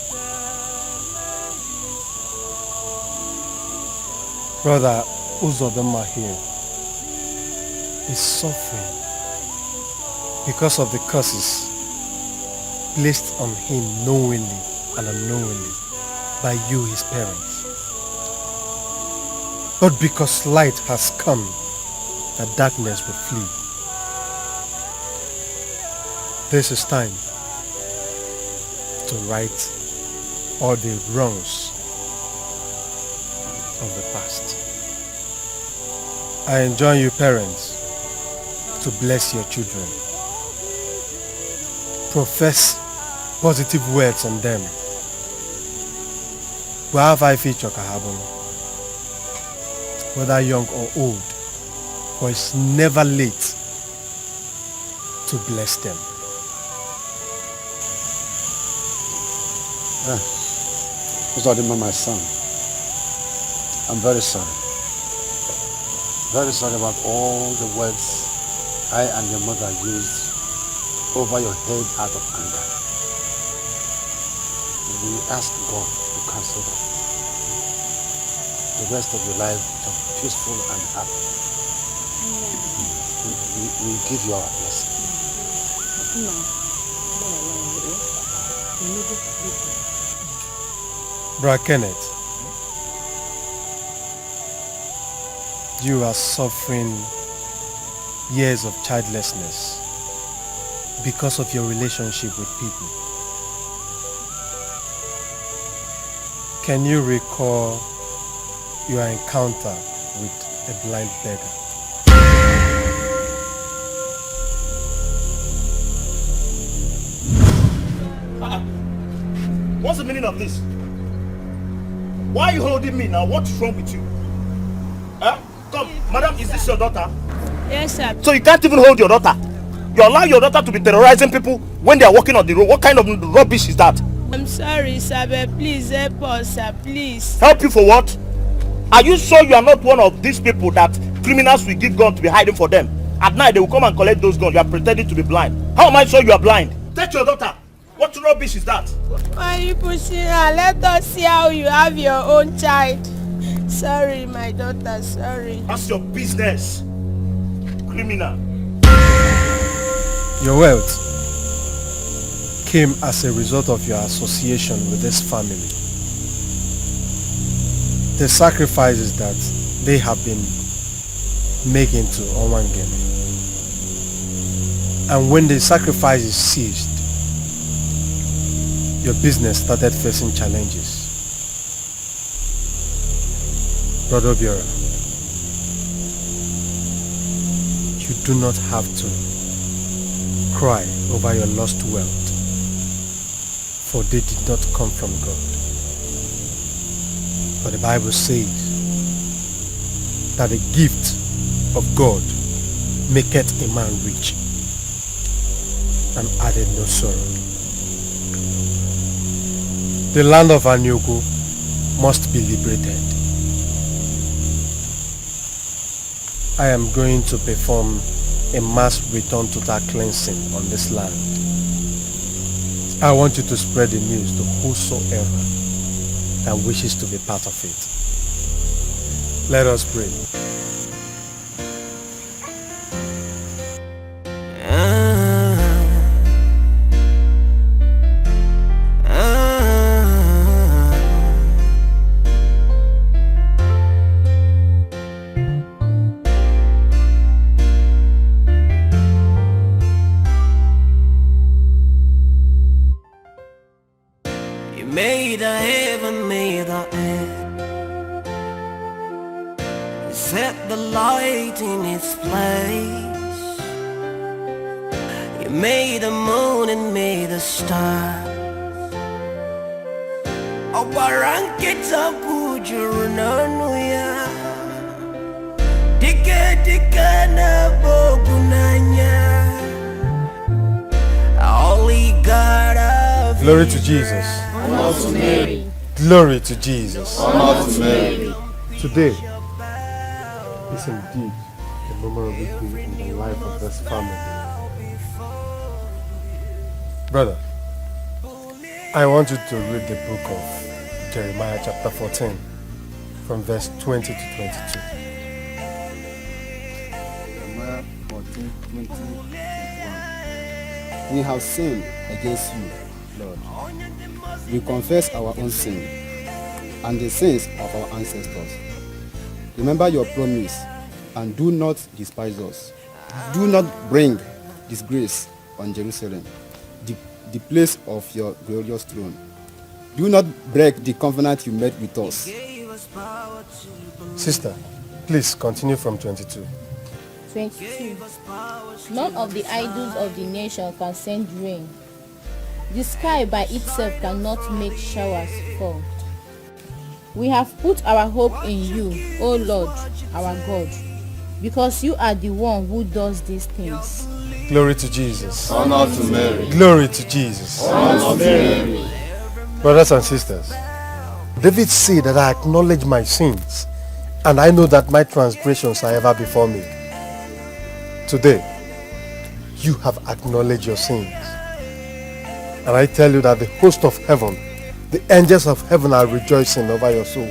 Brother Uzodema here is suffering because of the curses placed on him knowingly and unknowingly by you, his parents. But because light has come, the darkness will flee. This is time to right all the wrongs of the past. I enjoin you, parents, to bless your children. Profess positive words on them. Wherever I feature Kahabon, whether young or old, for it's never late to bless them. Uzodema, my son, I'm very sorry. Very sorry about all the words I and your mother used over your head out of anger. We ask God to cancel that. The rest of your life shall be peaceful and happy. We give you our blessing. Bra Kenneth, you are suffering years of childlessness because of your relationship with people. Can you recall your encounter with a blind beggar? What's the meaning of this? Why are you holding me now? What's wrong with you? Huh? Come, madam, is this your daughter? Yes, sir. So you can't even hold your daughter? You allow your daughter to be terrorizing people when they are walking on the road? What kind of rubbish is that? I'm sorry, sir, but please help us, sir, please. Help you for what? Are you sure you are not one of these people that criminals will give guns to be hiding for them? At night, they will come and collect those guns. You are pretending to be blind. How am I sure you are blind? Take your daughter. What rubbish is that? Why are you pushing her? Let us see how you have your own child. Sorry, my daughter, sorry. That's your business. Criminal. Your wealth came as a result of your association with this family. The sacrifices that they have been making to Owangene. And when the sacrifices ceased, your business started facing challenges. Brother Obiora, you do not have to cry over your lost wealth. for they did not come from God. But the Bible says that the gift of God maketh a man rich and added no sorrow. The land of Anyogo must be liberated. I am going to perform a mass return total cleansing on this land. I want you to spread the news to whosoever that wishes to be part of it. Let us pray. Made the heaven, made the earth. You set the light in its place. You made the moon and made the stars. Obaranketa pujurunanuya. Dikeh na bogunanya. Holy God of Glory to Jesus. Honor to Mary. Glory to Jesus. Honor to Mary. Today is indeed a memorable day in the life of this family. Brother, I want you to read the book of Jeremiah chapter 14 from verse 20 to 22. Jeremiah 14, 20 to 21. We have sinned against you, Lord. We confess our own sin and the sins of our ancestors. Remember your promise and do not despise us. Do not bring disgrace on Jerusalem, the place of your glorious throne. Do not break the covenant you made with us. Sister, please continue from 22. 22. None of the idols of the nation can send rain. The sky by itself cannot make showers fall. We have put our hope in you, O Lord, our God, because you are the one who does these things. Glory to Jesus. Honor to Mary. Glory to Jesus. Honor to Mary. Brothers and sisters, David said that I acknowledge my sins and I know that my transgressions are ever before me. Today, you have acknowledged your sins. And I tell you that the host of heaven, the angels of heaven are rejoicing over your soul.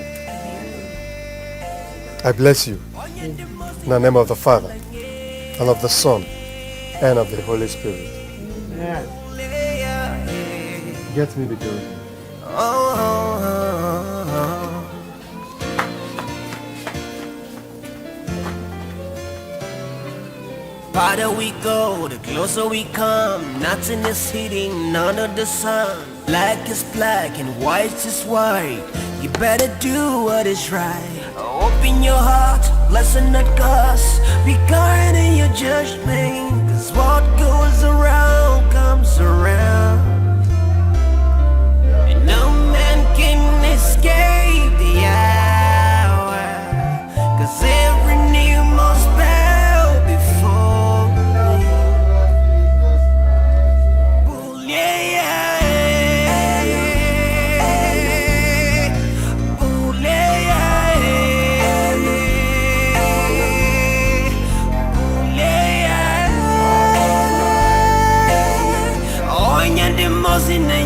I bless you in the name of the Father, and of the Son, and of the Holy Spirit. Yeah. Get me the glory. Farther we go, the closer we come. Nothing is hidden under the sun. Black is black and white is white. You better do what is right. Open your heart, blessing not cause. Be kind in your judgment, cause what goes around comes around. And no man can escape the hour, cause every knee must bow before me. Oh, yeah, yeah. Oh, yeah, yeah. Oh, yeah. Oh, yeah, the most in the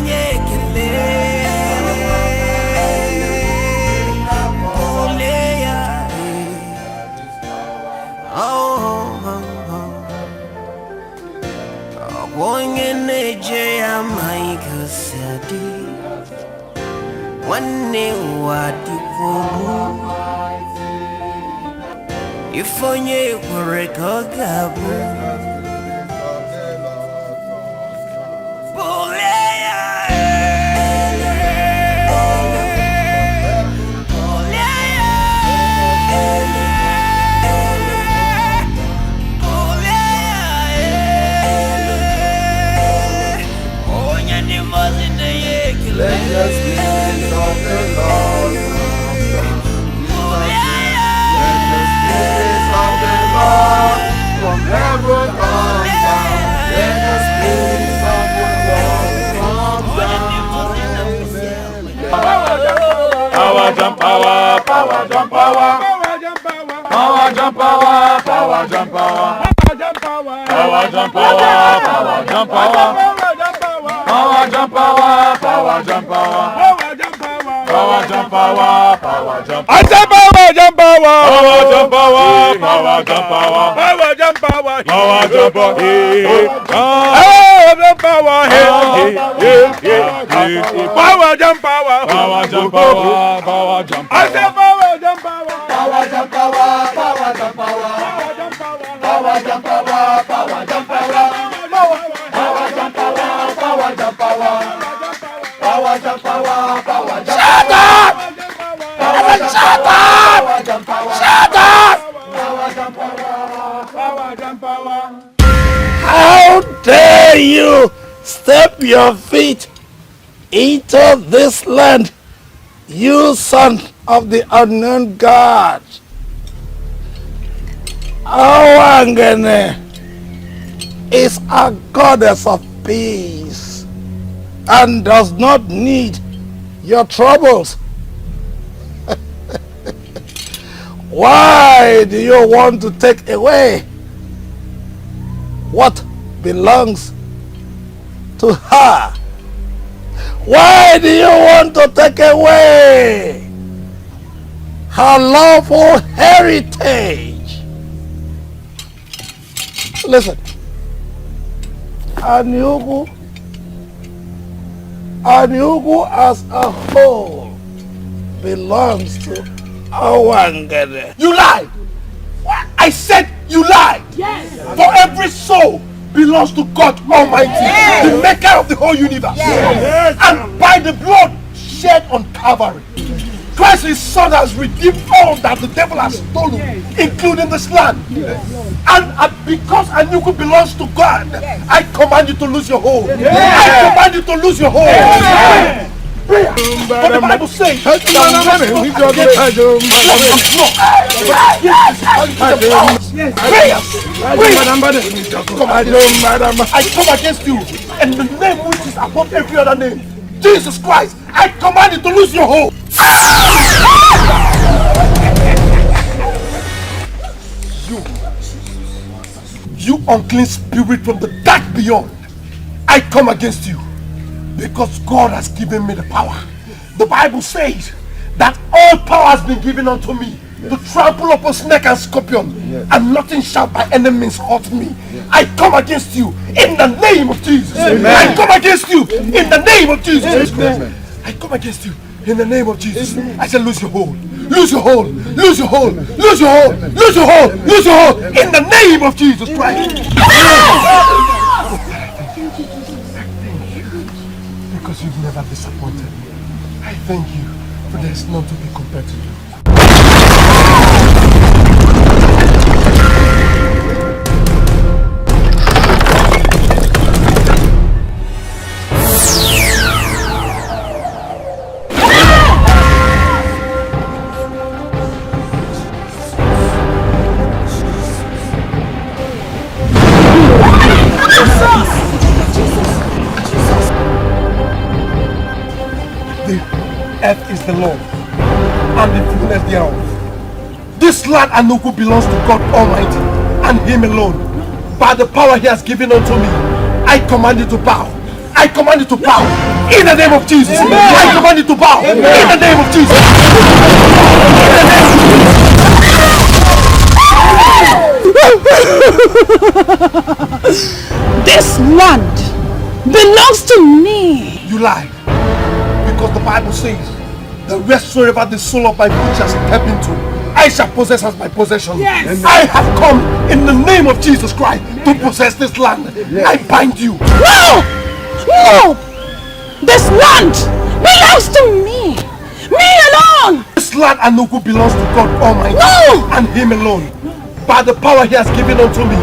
Ifonye kurekogabu Onya ni mazi na ye jump power, power jump power, power jump power, power jump power, power jump power, power jump power, power jump power, power jump power, power jump power, power jump. I say power jump power, power jump power, power jump power, power jump power, power jump power, power jump power, power jump power, power jump. I say power jump power, power jump power, power jump power, power jump power, power jump power, power jump power, power jump power, power jump power, power jump. Shut up! Shut up! Shut up! Power jump power, power jump power. How dare you step your feet into this land, you son of the unknown God? Awangene is a goddess of peace and does not need your troubles. Why do you want to take away what belongs to her? Why do you want to take away her lawful heritage? Listen, Anyugu as a whole belongs to Awangene. You lied! I said you lied! Yes! For every soul belongs to God Almighty, yes, the maker of the whole universe. Yes. And by the blood shed on Calvary, Christ his son has redeemed all that the devil has stolen, including this land. And because Anyugu belongs to God, I command you to lose your hold. I command you to lose your hold. Prayer. But the Bible says that I come against you in the name which is above every other name, Jesus Christ. I command you to lose your hold. You unclean spirit from the dark beyond, I come against you because God has given me the power. The Bible says that all power has been given unto me to trample upon snake and scorpion, and nothing shall by any means hurt me. I come against you in the name of Jesus. I come against you in the name of Jesus. I come against you in the name of Jesus. I said lose your hold. Lose your hold. Lose your hold. Lose your hold. Lose your hold. Lose your hold in the name of Jesus Christ. Because you've never disappointed me. I thank you, for there is none to be compared to you. Earth is the Lord, and the fullness thereof. This land Anyugu belongs to God Almighty, and Him alone. By the power He has given unto me, I command you to bow. I command you to bow in the name of Jesus. Amen. I command you to bow in the name of Jesus. This land belongs to me. You lied, because the Bible says, the wheresoever the soul of my foot shall step into, I shall possess as my possession. Yes. I have come in the name of Jesus Christ to possess this land. Yes. I bind you. No! No! This land belongs to me. Me alone. This land Anyugu belongs to God Almighty. No! And Him alone. By the power He has given unto me,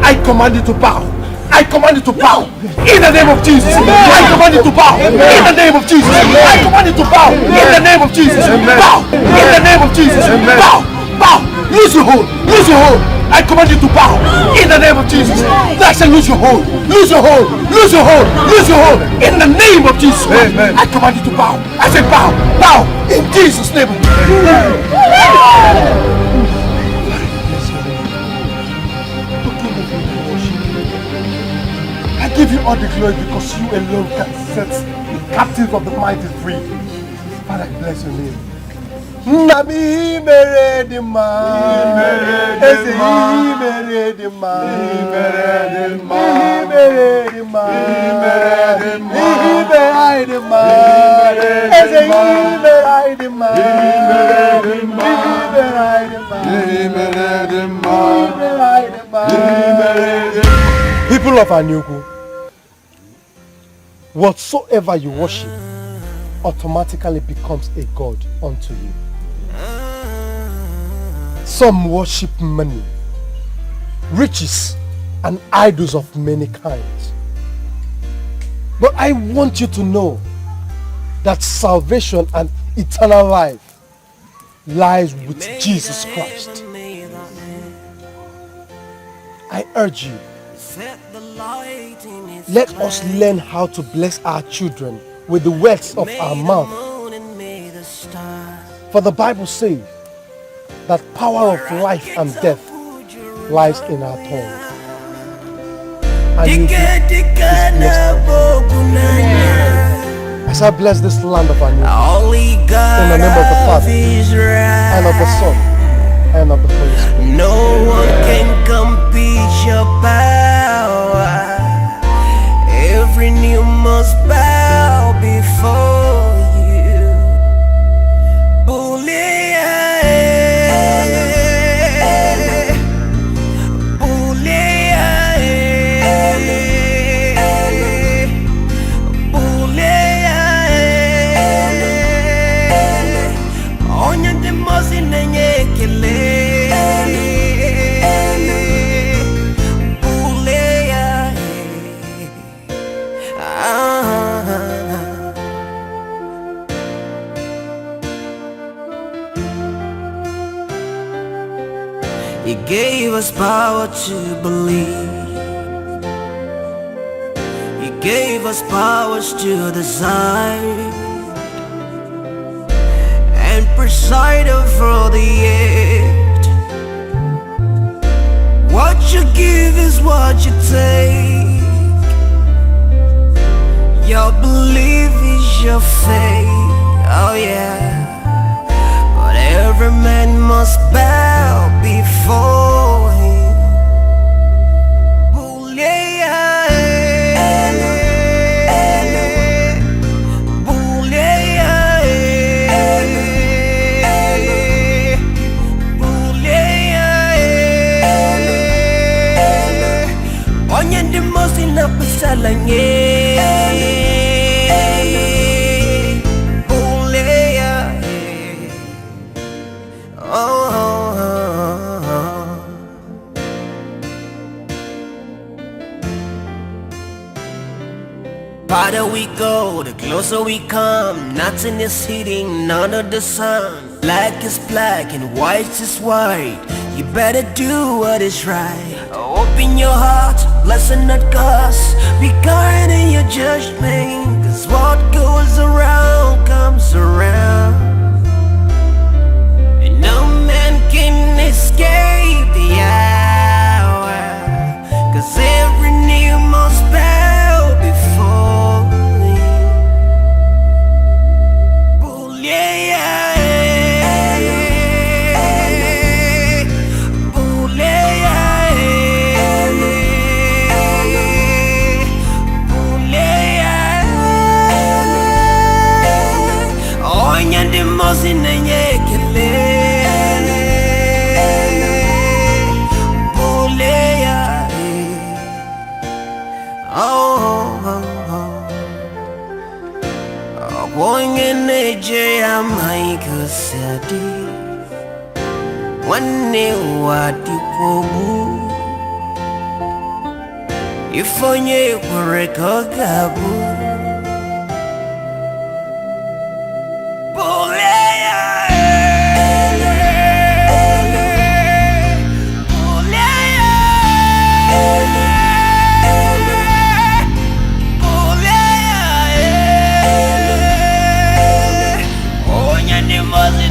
I command you to bow. I command you to bow in the name of Jesus. Amen. I command you to bow in the name of Jesus. Amen. I command you to bow in the name of Jesus. Amen. Bow in the name of Jesus. Amen. Bow, bow. Lose your hold. Lose your hold. I command you to bow in the name of Jesus. I say lose your hold. Lose your hold. Lose your hold. Lose your hold in the name of Jesus. Amen. I command you to bow. I say bow. Bow in Jesus' name. I give you all the glory because you alone can set the captives of the mighty free. Father, I bless your name. Nami mere di ma, eze mere di ma, mere di ma, mere di ma, mere di ma, eze mere di ma, people of Anyugu, whatsoever you worship automatically becomes a god unto you. Some worship money, riches, and idols of many kinds. But I want you to know that salvation and eternal life lies with Jesus Christ. I urge you, let us learn how to bless our children with the words of our mouth. For the Bible says that power of life and death lies in our tongue. And you as I bless this land of Anu, in the name of the Father, and of the Son, and of the Holy Spirit. No one can compete your power. Every knee must bow before you. He gave us power to believe. He gave us powers to desire and preside over the earth. What you give is what you take. Your belief is your faith. Oh yeah. But every man must bow before him. Onye ndi mosi na pisala nye. Farther we go, the closer we come. Nothing is hidden under the sun. Black is black and white is white. You better do what is right. Open your heart, blessing not cause. Be kind in your judgment, cause what goes around comes around. And no man can escape the hour, cause every knee must bow before him. Going in Nigeria, my custody. One day, what you pobu? If only we recogabu. was